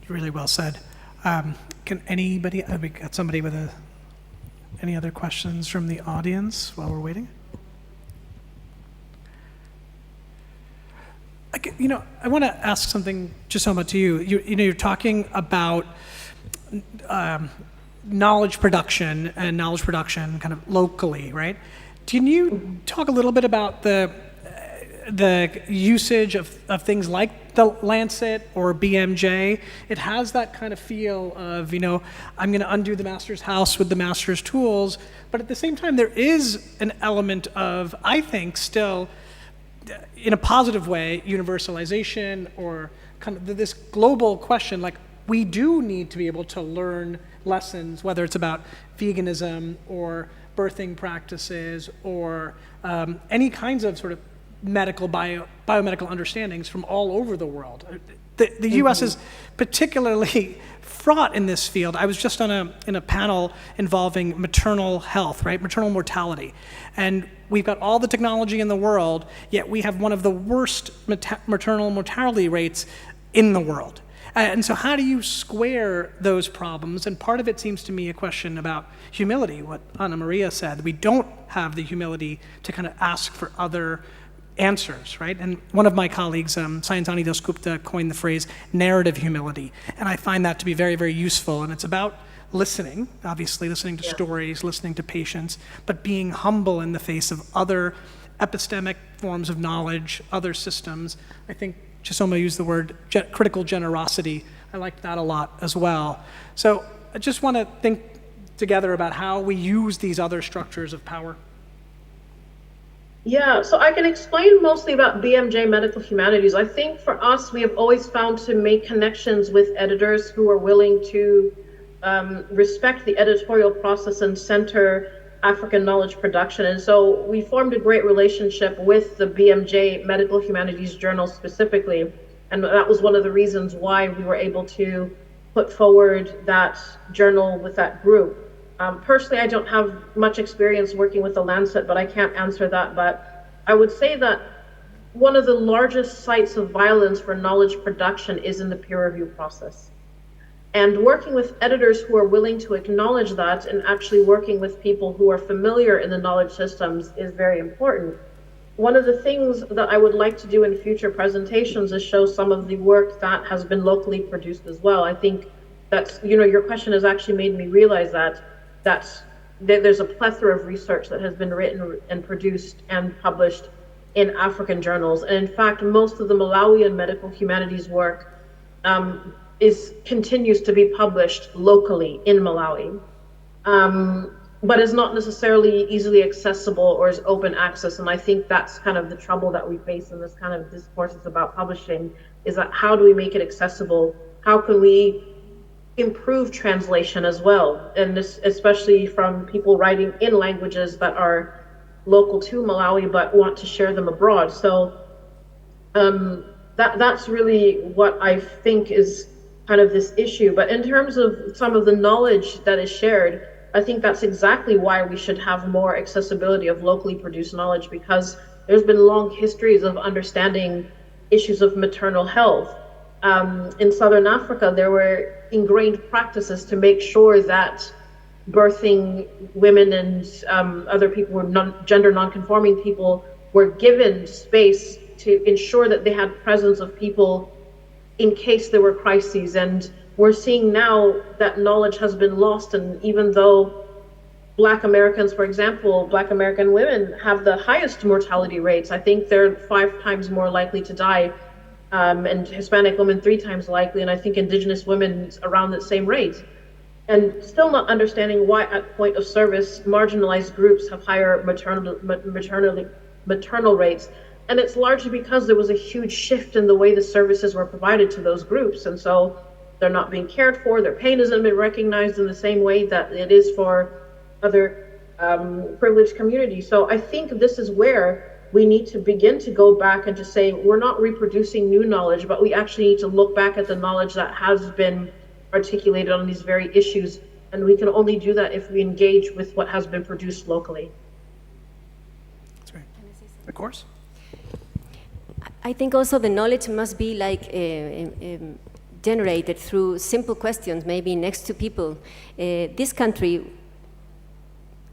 Really well said. Can anybody, we got somebody with any other questions from the audience while we're waiting? I want to ask something, Chisoma, to you. You're talking about knowledge production and knowledge production kind of locally, right? Can you talk a little bit about the usage of things like the Lancet or BMJ? It has that kind of feel of, I'm going to undo the master's house with the master's tools, but at the same time, there is an element of, I think, still, in a positive way, universalization or kind of this global question, like we do need to be able to learn lessons, whether it's about veganism or birthing practices or any kinds of sort of biomedical understandings from all over the world. The U.S. is particularly fraught in this field. I was just in a panel involving maternal health, right? Maternal mortality. And we've got all the technology in the world, yet we have one of the worst maternal mortality rates in the world. And so how do you square those problems? And part of it seems to me a question about humility, what Ana Maria said. We don't have the humility to kind of ask for other answers, right? And one of my colleagues, Sayantani Dasgupta, coined the phrase narrative humility. And I find that to be very, very useful. And it's about listening, obviously listening to stories, listening to patients, but being humble in the face of other epistemic forms of knowledge, other systems. I think Chisoma used the word critical generosity. I liked that a lot as well. So I just want to think together about how we use these other structures of power. Yeah, so I can explain mostly about BMJ Medical Humanities. I think for us, we have always found to make connections with editors who are willing to respect the editorial process and center African knowledge production. And so we formed a great relationship with the BMJ Medical Humanities Journal specifically. And that was one of the reasons why we were able to put forward that journal with that group. Personally, I don't have much experience working with the Lancet, but I can't answer that. But I would say that one of the largest sites of violence for knowledge production is in the peer review process. And working with editors who are willing to acknowledge that and actually working with people who are familiar in the knowledge systems is very important. One of the things that I would like to do in future presentations is show some of the work that has been locally produced as well. I think that's, your question has actually made me realize that there's a plethora of research that has been written and produced and published in African journals. And in fact, most of the Malawian medical humanities work continues to be published locally in Malawi, but is not necessarily easily accessible or is open access. And I think that's kind of the trouble that we face in this kind of discourses about publishing, is that how do we make it accessible? How can we improve translation as well? And this, especially from people writing in languages that are local to Malawi but want to share them abroad. So that's really what I think is kind of this issue. But in terms of some of the knowledge that is shared, I think that's exactly why we should have more accessibility of locally produced knowledge, because there's been long histories of understanding issues of maternal health. In Southern Africa, there were ingrained practices to make sure that birthing women and other people, gender non-conforming people, were given space to ensure that they had presence of people in case there were crises. And we're seeing now that knowledge has been lost. And even though Black Americans, for example, Black American women have the highest mortality rates, I think they're 5 times more likely to die, and Hispanic women 3 times likely, and I think Indigenous women around the same rate. And still not understanding why at point of service, marginalized groups have higher maternal rates. And it's largely because there was a huge shift in the way the services were provided to those groups. And so they're not being cared for, their pain isn't been recognized in the same way that it is for other privileged communities. So I think this is where we need to begin to go back and to say, we're not reproducing new knowledge, but we actually need to look back at the knowledge that has been articulated on these very issues. And we can only do that if we engage with what has been produced locally. That's right. Of course. I think also the knowledge must be like generated through simple questions, maybe next to people. This country,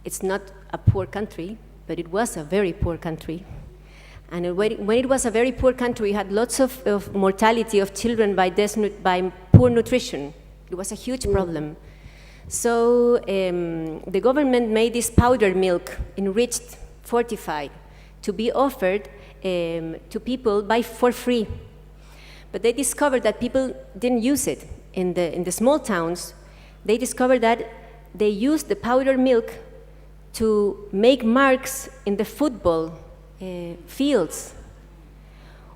it's not a poor country, but it was a very poor country. And when it was a very poor country, we had lots of mortality of children by poor nutrition. It was a huge problem. So the government made this powdered milk, enriched, fortified, to be offered to people for free. But they discovered that people didn't use it. In the small towns, they discovered that they used the powdered milk to make marks in the football fields.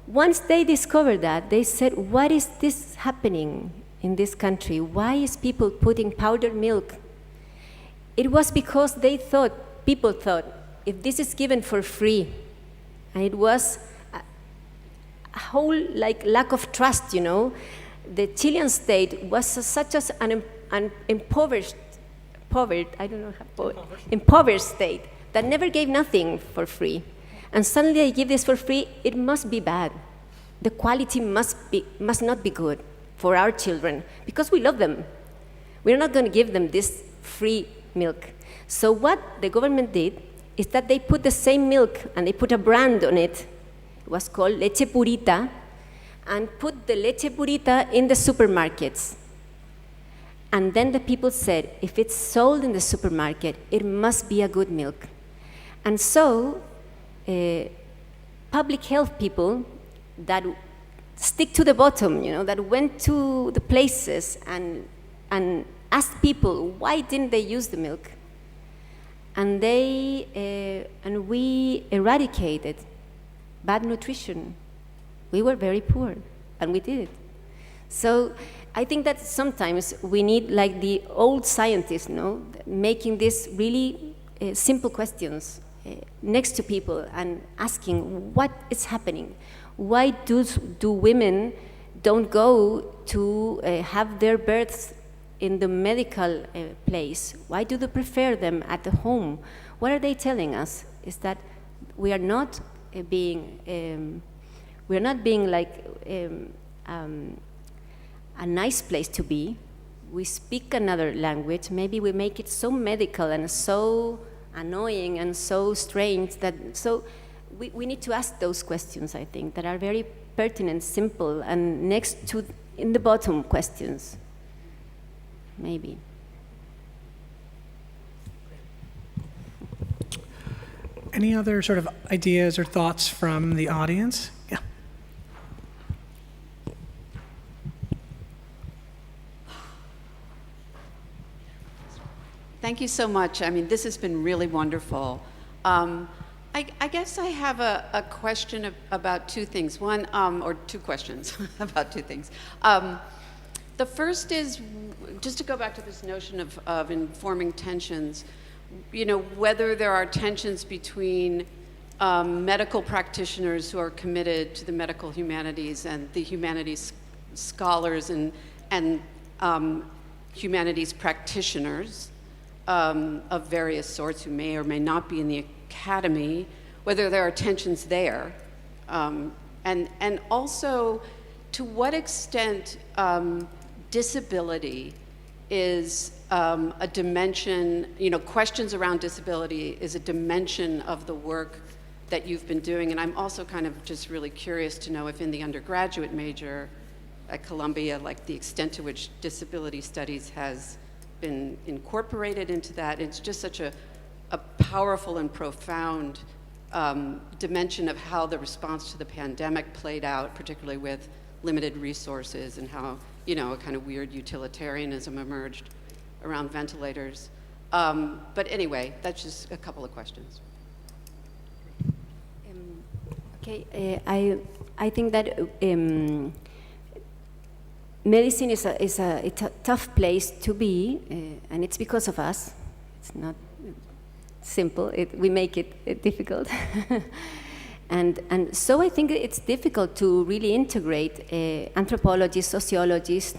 Once they discovered that, they said, what is this happening in this country? Why is people putting powdered milk? It was because people thought, if this is given for free, and it was a whole lack of trust, The Chilean state was such as an impoverished state that never gave nothing for free. And suddenly they give this for free, it must be bad. The quality must not be good for our children, because we love them. We're not going to give them this free milk. So what the government did is that they put the same milk and they put a brand on it. It was called leche purita, and put the leche purita in the supermarkets. And then the people said, if it's sold in the supermarket, it must be a good milk. And so public health people that stick to the bottom, that went to the places and asked people, why didn't they use the milk? And we eradicated bad nutrition. We were very poor, and we did it. So I think that sometimes we need, like the old scientists, making these really simple questions next to people and asking what is happening. Why do women don't go to have their births in the medical place? Why do they prefer them at the home? What are they telling us? Is that we are not being like a nice place to be. We speak another language. Maybe we make it so medical and so annoying and so strange so we need to ask those questions, I think, that are very pertinent, simple, and next to in the bottom questions, maybe. Any other sort of ideas or thoughts from the audience? Yeah. Thank you so much. I mean, this has been really wonderful. I guess I have a question about two things. One, or two questions about two things. The first is, just to go back to this notion of informing tensions, whether there are tensions between medical practitioners who are committed to the medical humanities and the humanities scholars and humanities practitioners of various sorts who may or may not be in the academy, whether there are tensions there, and also to what extent disability is a dimension, questions around disability is a dimension of the work that you've been doing. And I'm also kind of just really curious to know if in the undergraduate major at Columbia, like the extent to which disability studies has been incorporated into that. It's just such a powerful and profound dimension of how the response to the pandemic played out, particularly with limited resources, and how, a kind of weird utilitarianism emerged around ventilators. But anyway, that's just a couple of questions. Okay, I think that medicine is a tough place to be, and it's because of us. It's not simple. We make it difficult. And so I think it's difficult to really integrate anthropologists, sociologists.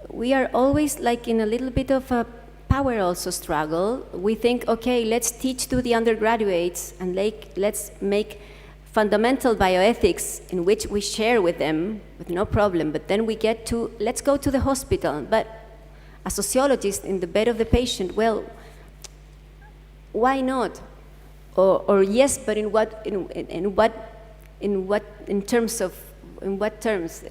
We are always like in a little bit of a power also struggle. We think, okay, let's teach to the undergraduates and let's make fundamental bioethics in which we share with them with no problem, but then we get to, let's go to the hospital. But a sociologist in the bed of the patient, well, why not? Or yes, but in what in what terms.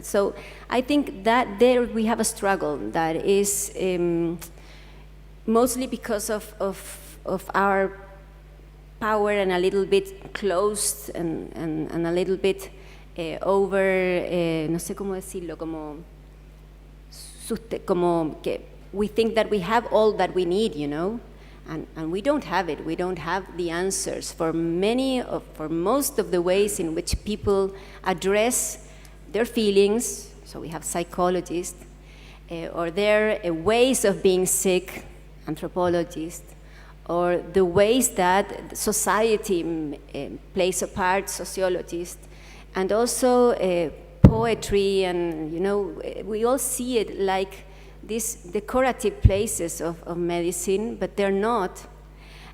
So I think that there we have a struggle that is mostly because of our power and a little bit closed and a little bit over, no sé cómo decirlo, como que we think that we have all that we need, you know, and we don't have it. We don't have the answers for most of the ways in which people address their feelings. So we have psychologists, or their ways of being sick, anthropologists, or the ways that society plays a part, sociologists, and also poetry, and, you know, we all see it like these decorative places of medicine, but they're not.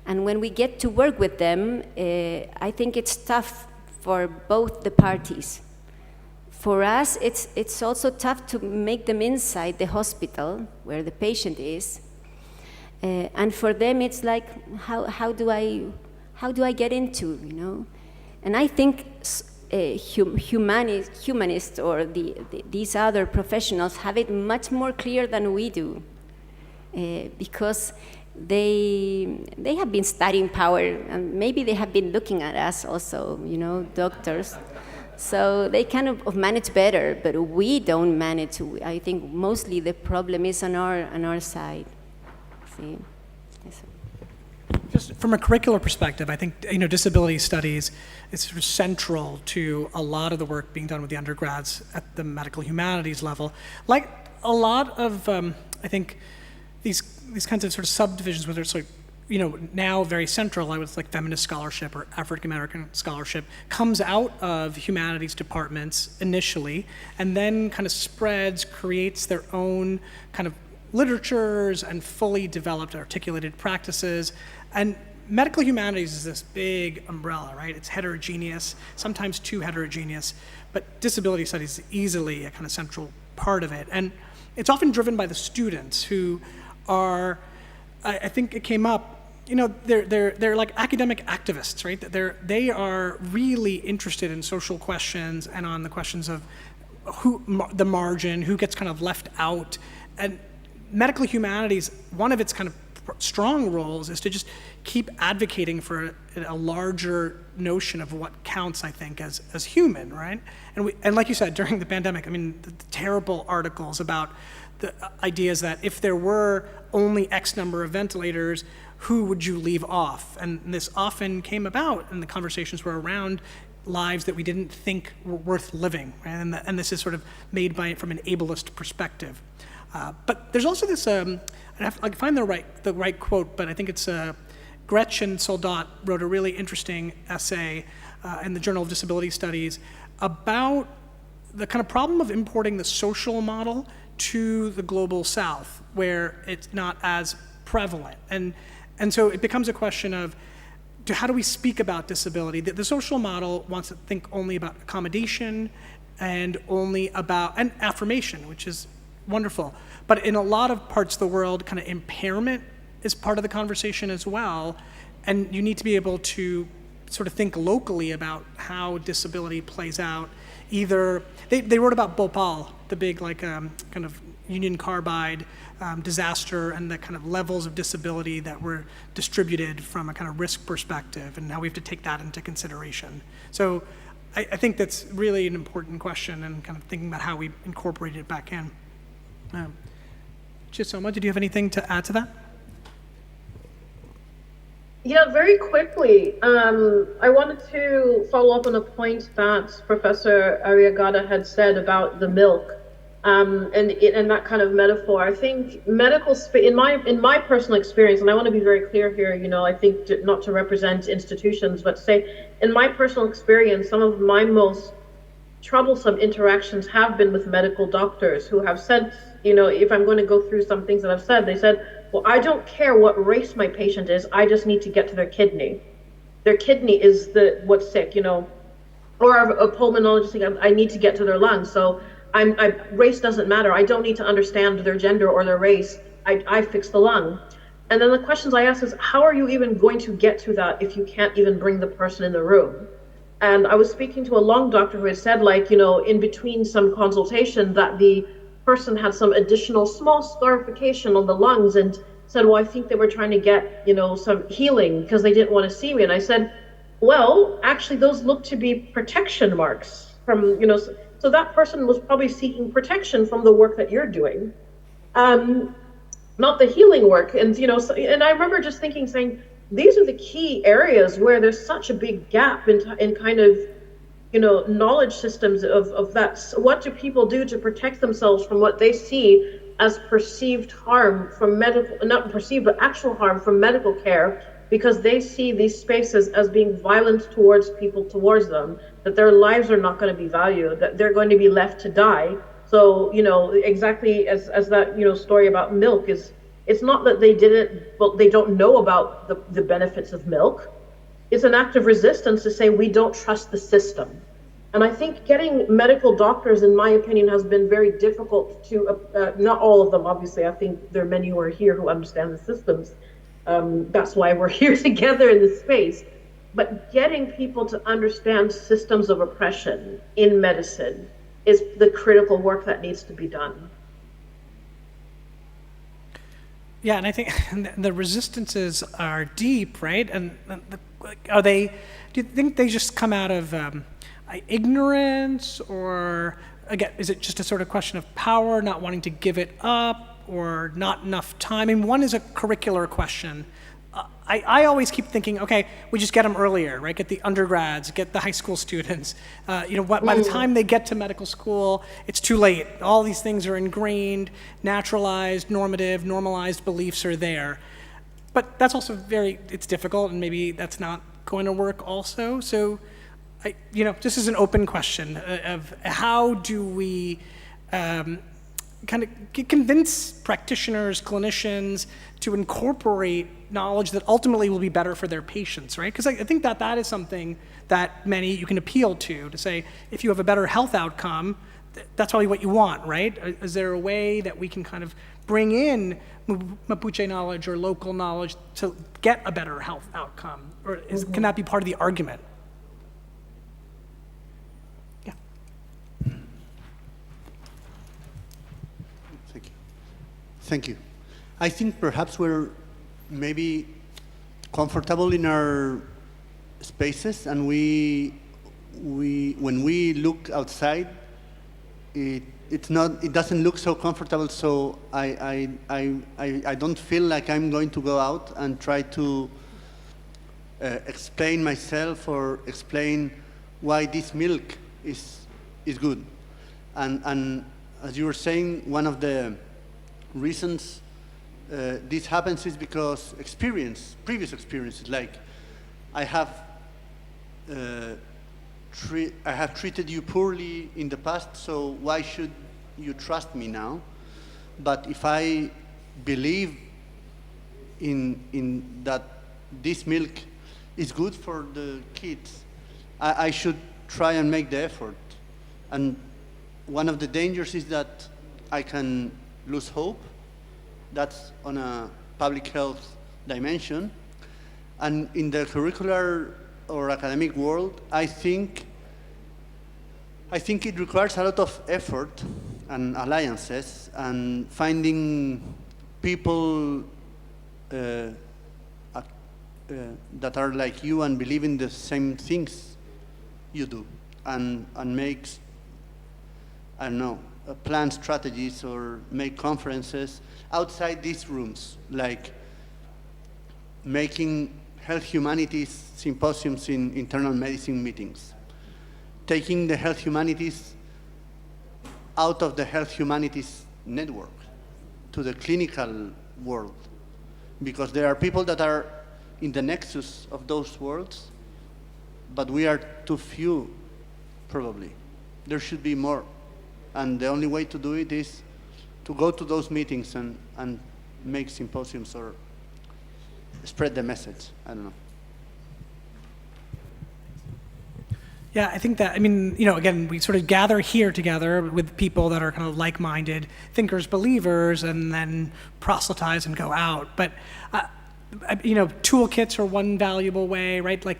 And when we get to work with them, I think it's tough for both the parties. For us, it's also tough to make them inside the hospital where the patient is. And for them, it's like, how do I get into, you know? And I think humanists or these other professionals have it much more clear than we do, because they have been studying power, and maybe they have been looking at us also, you know, doctors. So they kind of manage better, but we don't manage. I think mostly the problem is on our side. See? Yes. Just from a curricular perspective, I think, you know, disability studies is sort of central to a lot of the work being done with the undergrads at the medical humanities level. Like a lot of, I think, these kinds of sort of subdivisions, whether it's like, you know, now very central, I would like feminist scholarship or African American scholarship, comes out of humanities departments initially, and then kind of spreads, creates their own kind of literatures and fully developed, articulated practices. And medical humanities is this big umbrella, right? It's heterogeneous, sometimes too heterogeneous, but disability studies is easily a kind of central part of it. And it's often driven by the students who are, I think it came up, you know, they're like academic activists, right? They are really interested in social questions and on the questions of the margin, who gets kind of left out. And medical humanities, one of its kind of strong roles is to just keep advocating for a larger notion of what counts, I think, as human, right? And like you said, during the pandemic, I mean, the terrible articles about the ideas that if there were only X number of ventilators, who would you leave off? And this often came about, and the conversations were around lives that we didn't think were worth living, right? And this is sort of made from an ableist perspective. But there's also this, I can find the right quote, but I think it's Gretchen Soldat wrote a really interesting essay in the Journal of Disability Studies about the kind of problem of importing the social model to the global South, where it's not as prevalent. And so it becomes a question of, how do we speak about disability? The social model wants to think only about accommodation and only about, and affirmation, which is wonderful. But in a lot of parts of the world, kind of impairment is part of the conversation as well. And you need to be able to sort of think locally about how disability plays out. Either, they wrote about Bhopal, the big kind of Union Carbide disaster, and the kind of levels of disability that were distributed from a kind of risk perspective, and how we have to take that into consideration. So I think that's really an important question, and kind of thinking about how we incorporate it back in. Chisoma, did you have anything to add to that? Yeah, very quickly. I wanted to follow up on a point that Professor Arriagada had said about the milk, and that kind of metaphor. I think medical in my personal experience, and I want to be very clear here. You know, I think not to represent institutions, but say in my personal experience, some of my most troublesome interactions have been with medical doctors who have said, you know, if I'm going to go through some things that I've said, they said, well, I don't care what race my patient is, I just need to get to their kidney. Their kidney is what's sick, you know. Or a pulmonologist saying, I need to get to their lungs, so race doesn't matter. I don't need to understand their gender or their race. I fix the lung. And then the questions I ask is, how are you even going to get to that if you can't even bring the person in the room? And I was speaking to a lung doctor who had said, like, in between some consultation, that the person had some additional small scarification on the lungs, and said, well, I think they were trying to get, some healing because they didn't want to see me. And I said, well, actually, those look to be protection marks from, so that person was probably seeking protection from the work that you're doing. Not the healing work. And, and I remember just saying, these are the key areas where there's such a big gap in kind of, knowledge systems of that. What do people do to protect themselves from what they see as perceived harm from not perceived, but actual harm from medical care, because they see these spaces as being violent towards people towards them, that their lives are not going to be valued, that they're going to be left to die. So, exactly as that, story about milk is, it's not that they don't know about the benefits of milk. It's an act of resistance to say we don't trust the system. And I think getting medical doctors, in my opinion, has been very difficult to, not all of them, obviously. I think there are many who are here who understand the systems. That's why we're here together in this space. But getting people to understand systems of oppression in medicine is the critical work that needs to be done. Yeah, and I think the resistances are deep, right? And are they? Do you think they just come out of ignorance, or again, is it just a sort of question of power, not wanting to give it up, or not enough time? I mean, one is a curricular question. I always keep thinking, okay, we just get them earlier, right? Get the undergrads, get the high school students. By the time they get to medical school, it's too late. All these things are ingrained, naturalized, normative, normalized beliefs are there. But that's also it's difficult, and maybe that's not going to work also. So, this is an open question of how do we kind of convince practitioners, clinicians to incorporate knowledge that ultimately will be better for their patients, right? Because I think that is something that you can appeal to say, if you have a better health outcome, that's probably what you want, right? Is there a way that we can kind of bring in Mapuche knowledge or local knowledge to get a better health outcome? Or can that be part of the argument? Yeah. Thank you. I think perhaps we're maybe comfortable in our spaces, and when we look outside, it doesn't look so comfortable. So I don't feel like I'm going to go out and try to explain myself or explain why this milk is good. And as you were saying, one of the reasons this happens is because previous experiences, like I have treated you poorly in the past, so why should you trust me now? But if I believe in that this milk is good for the kids, I should try and make the effort. And one of the dangers is that I can lose hope. That's on a public health dimension. And in the curricular or academic world, I think it requires a lot of effort and alliances and finding people that are like you and believe in the same things you do, and makes, I don't know, plan strategies or make conferences outside these rooms, like making health humanities symposiums in internal medicine meetings, taking the health humanities out of the health humanities network to the clinical world, because there are people that are in the nexus of those worlds, but we are too few, probably. There should be more. And the only way to do it is to go to those meetings and make symposiums or spread the message. I don't know. Yeah, I think that, again, we sort of gather here together with people that are kind of like-minded thinkers, believers, and then proselytize and go out. But, toolkits are one valuable way, right? Like,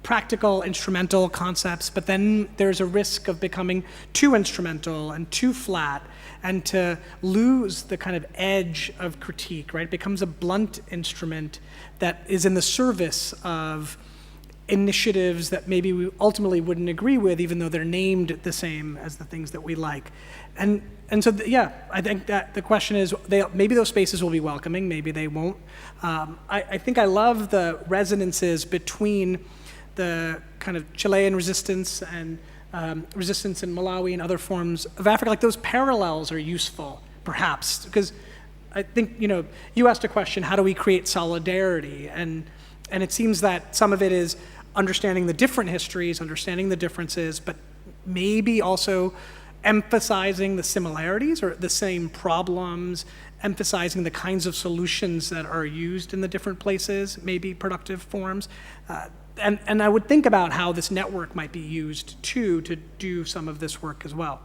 practical, instrumental concepts, but then there's a risk of becoming too instrumental and too flat and to lose the kind of edge of critique, right? It becomes a blunt instrument that is in the service of initiatives that maybe we ultimately wouldn't agree with, even though they're named the same as the things that we like. And so, yeah, I think that the question is, maybe those spaces will be welcoming, maybe they won't. I think I love the resonances between the kind of Chilean resistance and resistance in Malawi and other forms of Africa. Like, those parallels are useful, perhaps, because I think, you asked a question, how do we create solidarity? And it seems that some of it is understanding the different histories, understanding the differences, but maybe also emphasizing the similarities or the same problems, emphasizing the kinds of solutions that are used in the different places, maybe productive forms. And I would think about how this network might be used too to do some of this work as well.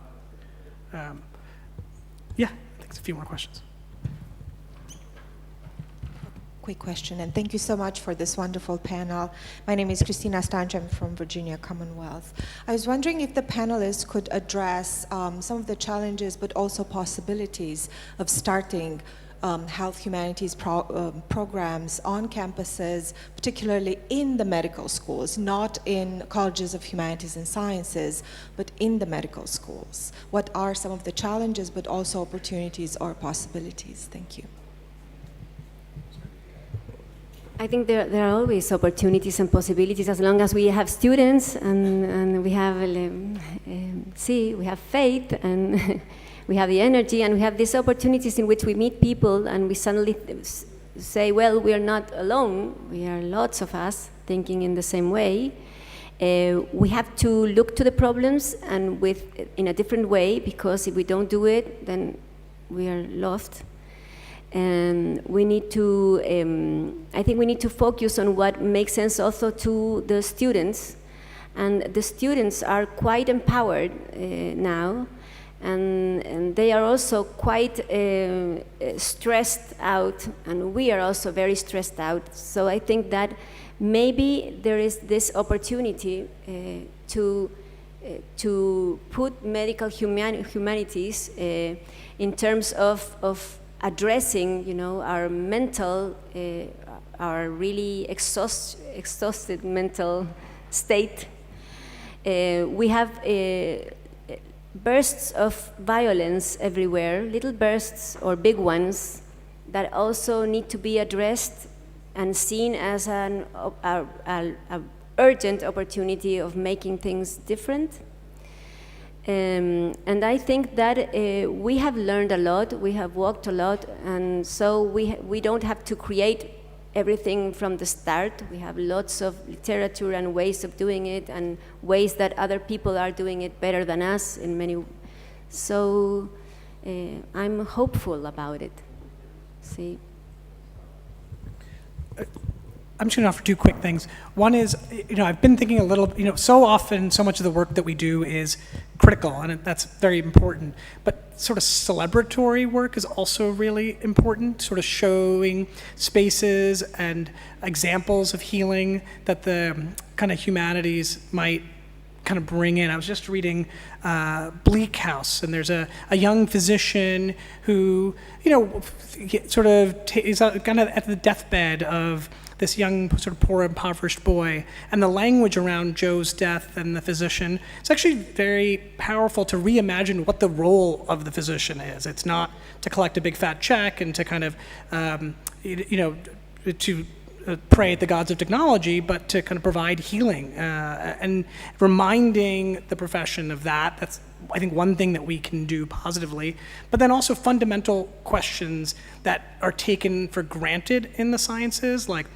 Yeah, I think it's a few more questions. Quick question, and thank you so much for this wonderful panel. My name is Christina Stanch. I'm from Virginia Commonwealth. I was wondering if the panelists could address some of the challenges but also possibilities of starting health humanities programs on campuses, particularly in the medical schools, not in colleges of humanities and sciences, but in the medical schools. What are some of the challenges but also opportunities or possibilities? Thank you. I think there are always opportunities and possibilities as long as we have students and we have we have faith and we have the energy and we have these opportunities in which we meet people and we suddenly say, well, we are not alone. We are lots of us thinking in the same way. We have to look to the problems and in a different way, because if we don't do it, then we are lost. And we need to, I think we need to focus on what makes sense also to the students. And the students are quite empowered now, and they are also quite stressed out, and we are also very stressed out. So I think that maybe there is this opportunity to put medical humanities in terms of addressing, our mental, our really exhausted mental state. We have bursts of violence everywhere, little bursts or big ones, that also need to be addressed and seen as an urgent opportunity of making things different. And I think that we have learned a lot, we have walked a lot, and so we don't have to create everything from the start. We have lots of literature and ways of doing it, and ways that other people are doing it better than us in many. So I'm hopeful about it. See. I'm just going to offer two quick things. One is, I've been thinking a little, so often, so much of the work that we do is critical, and that's very important. But sort of celebratory work is also really important, sort of showing spaces and examples of healing that the kind of humanities might kind of bring in. I was just reading Bleak House, and there's a young physician who, sort of is kind of at the deathbed of this young, sort of poor, impoverished boy. And the language around Joe's death and the physician, it's actually very powerful to reimagine what the role of the physician is. It's not to collect a big fat check and to kind of, to pray at the gods of technology, but to kind of provide healing and reminding the profession of that. That's, I think, one thing that we can do positively, but then also fundamental questions that are taken for granted in the sciences, like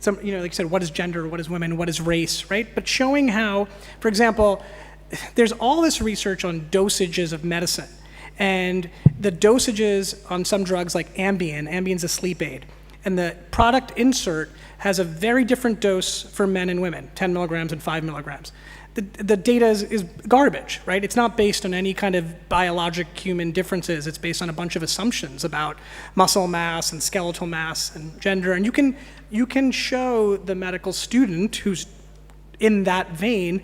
like you said, what is gender, what is women, what is race, right? But showing how, for example, there's all this research on dosages of medicine, and the dosages on some drugs like Ambien's a sleep aid, and the product insert has a very different dose for men and women, 10 milligrams and 5 milligrams. The data is garbage, right? It's not based on any kind of biologic human differences. It's based on a bunch of assumptions about muscle mass and skeletal mass and gender. And you can show the medical student who's in that vein,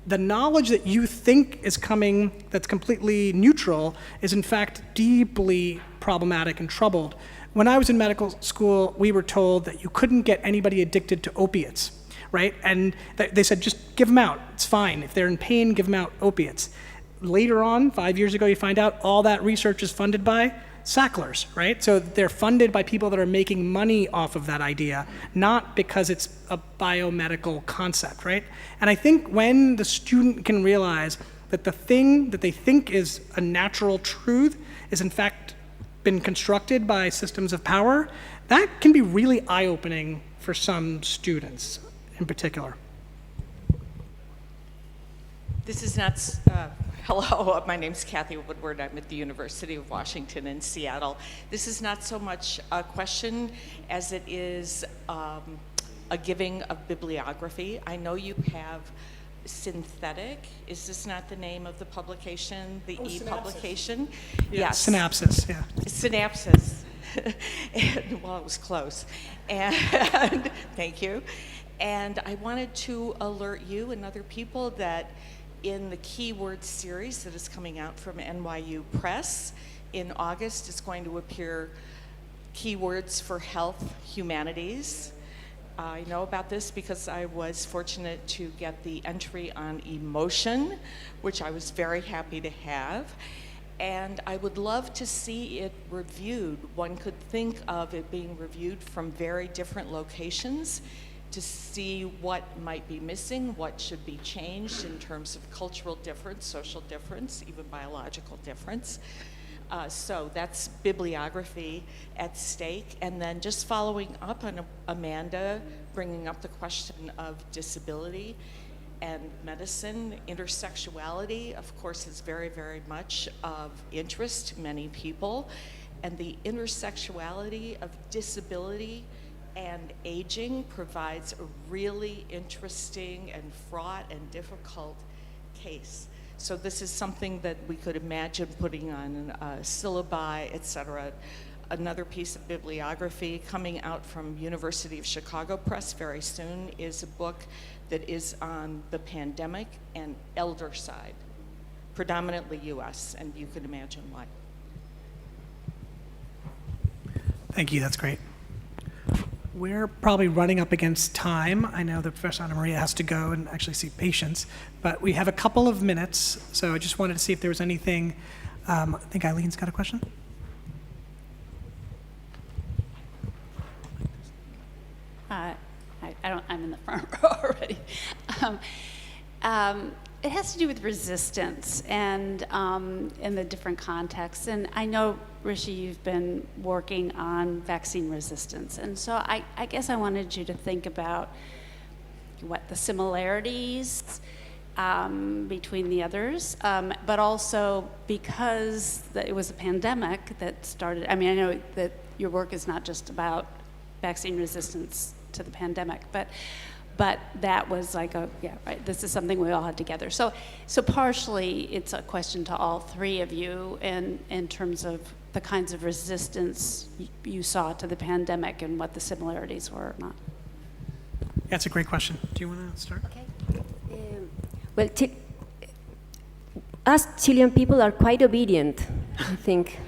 the knowledge that you think is coming that's completely neutral is in fact deeply problematic and troubled. When I was in medical school, we were told that you couldn't get anybody addicted to opiates, right? And they said, just give them out, it's fine. If they're in pain, give them out opiates. Later on, 5 years ago, you find out all that research is funded by Sacklers, right? So they're funded by people that are making money off of that idea, not because it's a biomedical concept, right? And I think when the student can realize that the thing that they think is a natural truth is in fact been constructed by systems of power, that can be really eye-opening for some students in particular. This is not, hello, my name's Kathy Woodward. I'm at the University of Washington in Seattle. This is not so much a question as it is a giving of bibliography. I know you have Synthetic. Is this not the name of the publication, the e-publication? Yes. Synapsis, yeah. Synapsis. And, well, it was close. And thank you. And I wanted to alert you and other people that in the keyword series that is coming out from NYU Press in August is going to appear keywords for health humanities. I know about this because I was fortunate to get the entry on emotion, which I was very happy to have. And I would love to see it reviewed. One could think of it being reviewed from very different locations to see what might be missing, what should be changed in terms of cultural difference, social difference, even biological difference. So that's bibliography at stake. And then just following up on Amanda bringing up the question of disability and medicine, intersexuality, of course, is very, very much of interest to many people. And the intersexuality of disability and aging provides a really interesting and fraught and difficult case. So this is something that we could imagine putting on syllabi, et cetera. Another piece of bibliography coming out from University of Chicago Press very soon is a book that is on the pandemic and elder side, predominantly US, and you can imagine why. Thank you, that's great. We're probably running up against time. I know that Professor Ana Maria has to go and actually see patients, but we have a couple of minutes, so I just wanted to see if there was anything. I think Eileen's got a question. I'm in the front row already. It has to do with resistance and in the different contexts. And I know, Rishi, you've been working on vaccine resistance. And so I guess I wanted you to think about what the similarities between the others, but also because it was a pandemic that started. I mean, I know that your work is not just about vaccine resistance to the pandemic, but that was like right, this is something we all had together. So partially it's a question to all three of you in terms of the kinds of resistance you saw to the pandemic and what the similarities were or not. That's a great question. Do you want to start? Okay. Well, us Chilean people are quite obedient, I think.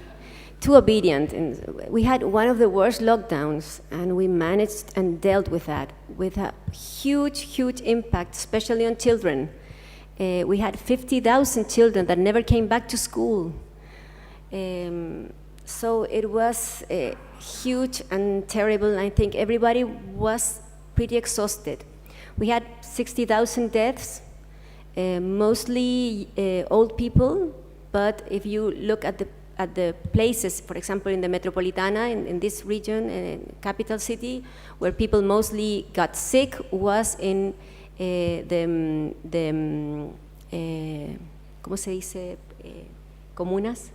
Too obedient. And we had one of the worst lockdowns, and we managed and dealt with that with a huge, huge impact, especially on children. We had 50,000 children that never came back to school. So it was huge and terrible, and I think everybody was pretty exhausted. We had 60,000 deaths, mostly old people, but if you look at the places, for example, in the Metropolitana, in this region, capital city, where people mostly got sick was in ¿cómo se dice? Comunas?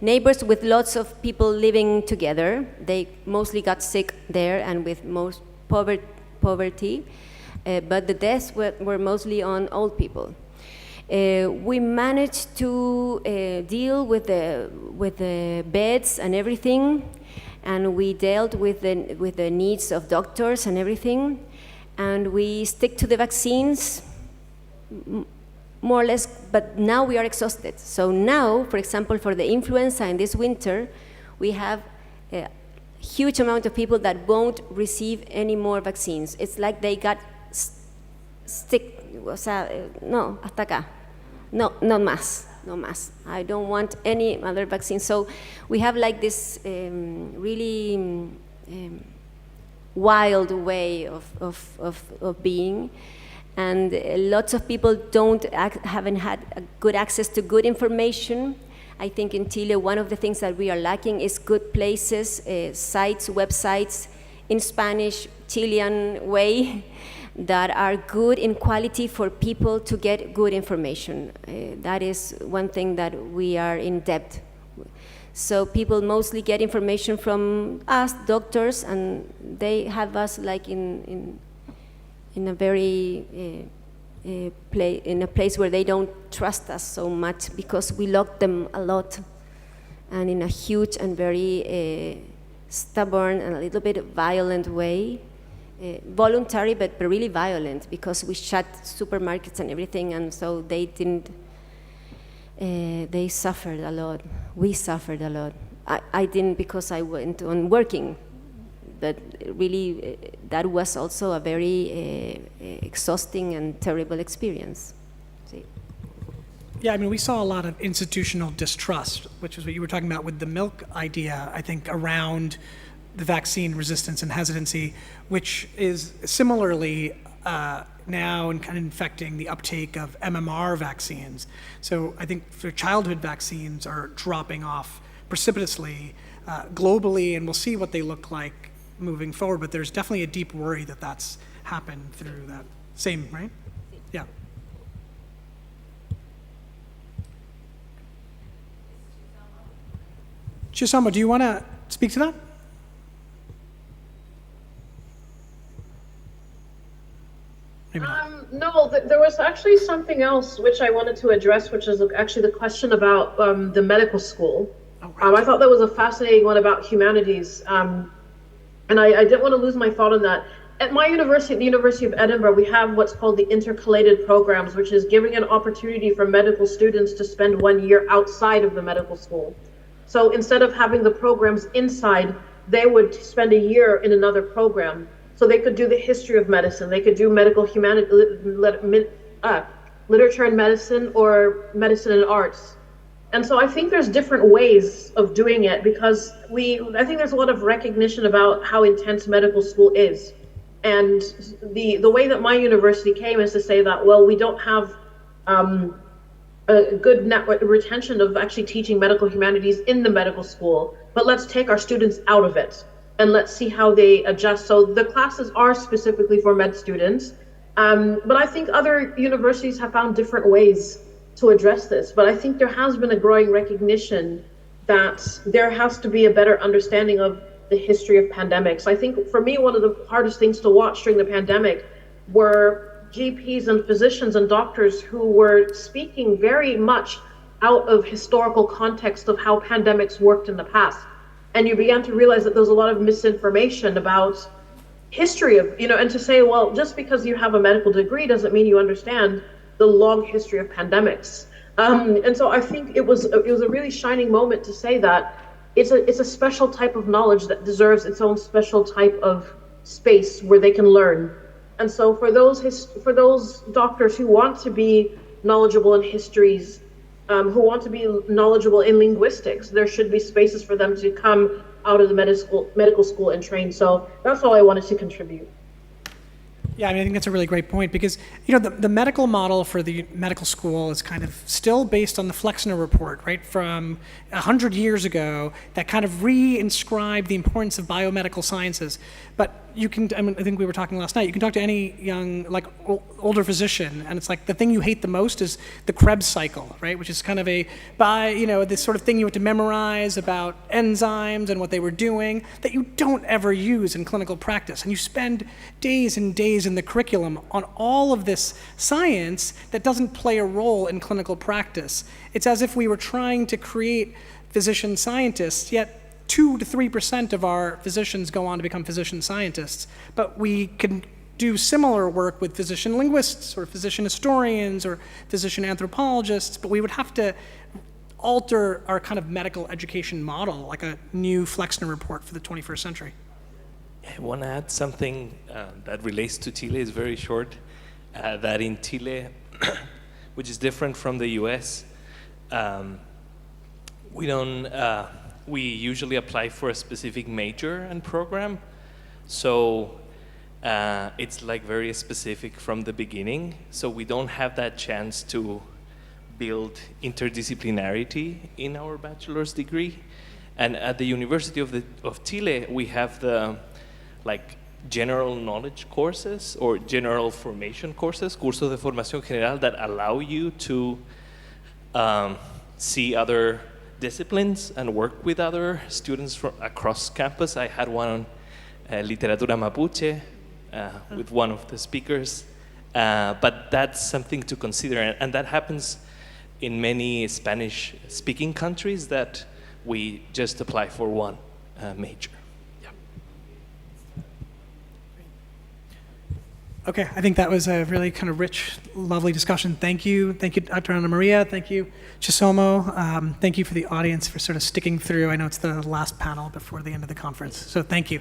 Neighbors with lots of people living together. They mostly got sick there and with most poverty, but the deaths were mostly on old people. We managed to deal with the beds and everything, and we dealt with the needs of doctors and everything. and we stick to the vaccines more or less, but now we are exhausted. So now, for example, for the influenza in this winter, we have a huge amount of people that won't receive any more vaccines. It's like they got o sea, no, hasta acá. No, no más, no más. I don't want any other vaccine. So we have like this really wild way of being. And lots of people haven't had a good access to good information. I think in Chile, one of the things that we are lacking is good places, sites, websites in Spanish, Chilean way, that are good in quality for people to get good information. That is one thing that we are in debt. So people mostly get information from us, doctors, and they have us like in a very in a place where they don't trust us so much because we lock them a lot, and in a huge and very stubborn and a little bit violent way. Voluntary, but really violent, because we shut supermarkets and everything, and so they didn't, they suffered a lot. We suffered a lot. I didn't because I went on working, but really that was also a very exhausting and terrible experience. See? Yeah, I mean, we saw a lot of institutional distrust, which is what you were talking about with the milk idea, I think, around the vaccine resistance and hesitancy, which is similarly now and kind of infecting the uptake of MMR vaccines. So I think for childhood vaccines are dropping off precipitously globally, and we'll see what they look like moving forward, but there's definitely a deep worry that that's happened through that same, right? Yeah. Chisamo, do you want to speak to that? No, there was actually something else which I wanted to address, which is actually the question about the medical school. Oh, right. I thought that was a fascinating one about humanities, and I didn't want to lose my thought on that. At my university, the University of Edinburgh, we have what's called the intercalated programs, which is giving an opportunity for medical students to spend 1 year outside of the medical school. So instead of having the programs inside, they would spend a year in another program. So they could do the history of medicine, they could do medical humanity, literature and medicine, or medicine and arts. And so I think there's different ways of doing it, because I think there's a lot of recognition about how intense medical school is. And the way that my university came is to say that, well, we don't have a good network retention of actually teaching medical humanities in the medical school, but let's take our students out of it and let's see how they adjust. So the classes are specifically for med students, but I think other universities have found different ways to address this. But I think there has been a growing recognition that there has to be a better understanding of the history of pandemics. I think for me, one of the hardest things to watch during the pandemic were GPs and physicians and doctors who were speaking very much out of historical context of how pandemics worked in the past. And you began to realize that there's a lot of misinformation about history of, and to say, well, just because you have a medical degree doesn't mean you understand the long history of pandemics. And so I think it was a really shining moment to say that it's a special type of knowledge that deserves its own special type of space where they can learn. And so for those doctors who want to be knowledgeable in histories, who want to be knowledgeable in linguistics, there should be spaces for them to come out of the medical school and train. So that's all I wanted to contribute. Yeah, I mean, I think that's a really great point, because the medical model for the medical school is kind of still based on the Flexner report, right, from 100 years ago, that kind of re-inscribed the importance of biomedical sciences. But you can, I think we were talking last night, you can talk to any young, older physician, and it's like the thing you hate the most is the Krebs cycle, right, which is kind of this sort of thing you have to memorize about enzymes and what they were doing that you don't ever use in clinical practice. And you spend days and days in the curriculum on all of this science that doesn't play a role in clinical practice. It's as if we were trying to create physician scientists, yet 2 to 3% of our physicians go on to become physician scientists, but we can do similar work with physician linguists or physician historians or physician anthropologists, but we would have to alter our kind of medical education model, like a new Flexner report for the 21st century. I want to add something that relates to Chile. It's very short. That in Chile, which is different from the US, we usually apply for a specific major and program. So it's like very specific from the beginning. So we don't have that chance to build interdisciplinarity in our bachelor's degree. And at the University of Chile, we have the general knowledge courses or general formation courses, cursos de formación general, that allow you to see other disciplines and work with other students from across campus. I had one on literatura mapuche with one of the speakers, but that's something to consider, and that happens in many Spanish-speaking countries, that we just apply for one major. Okay, I think that was a really kind of rich, lovely discussion. Thank you, Dr. Ana Maria. Thank you, Chisomo. Thank you for the audience for sort of sticking through. I know it's the last panel before the end of the conference, so thank you.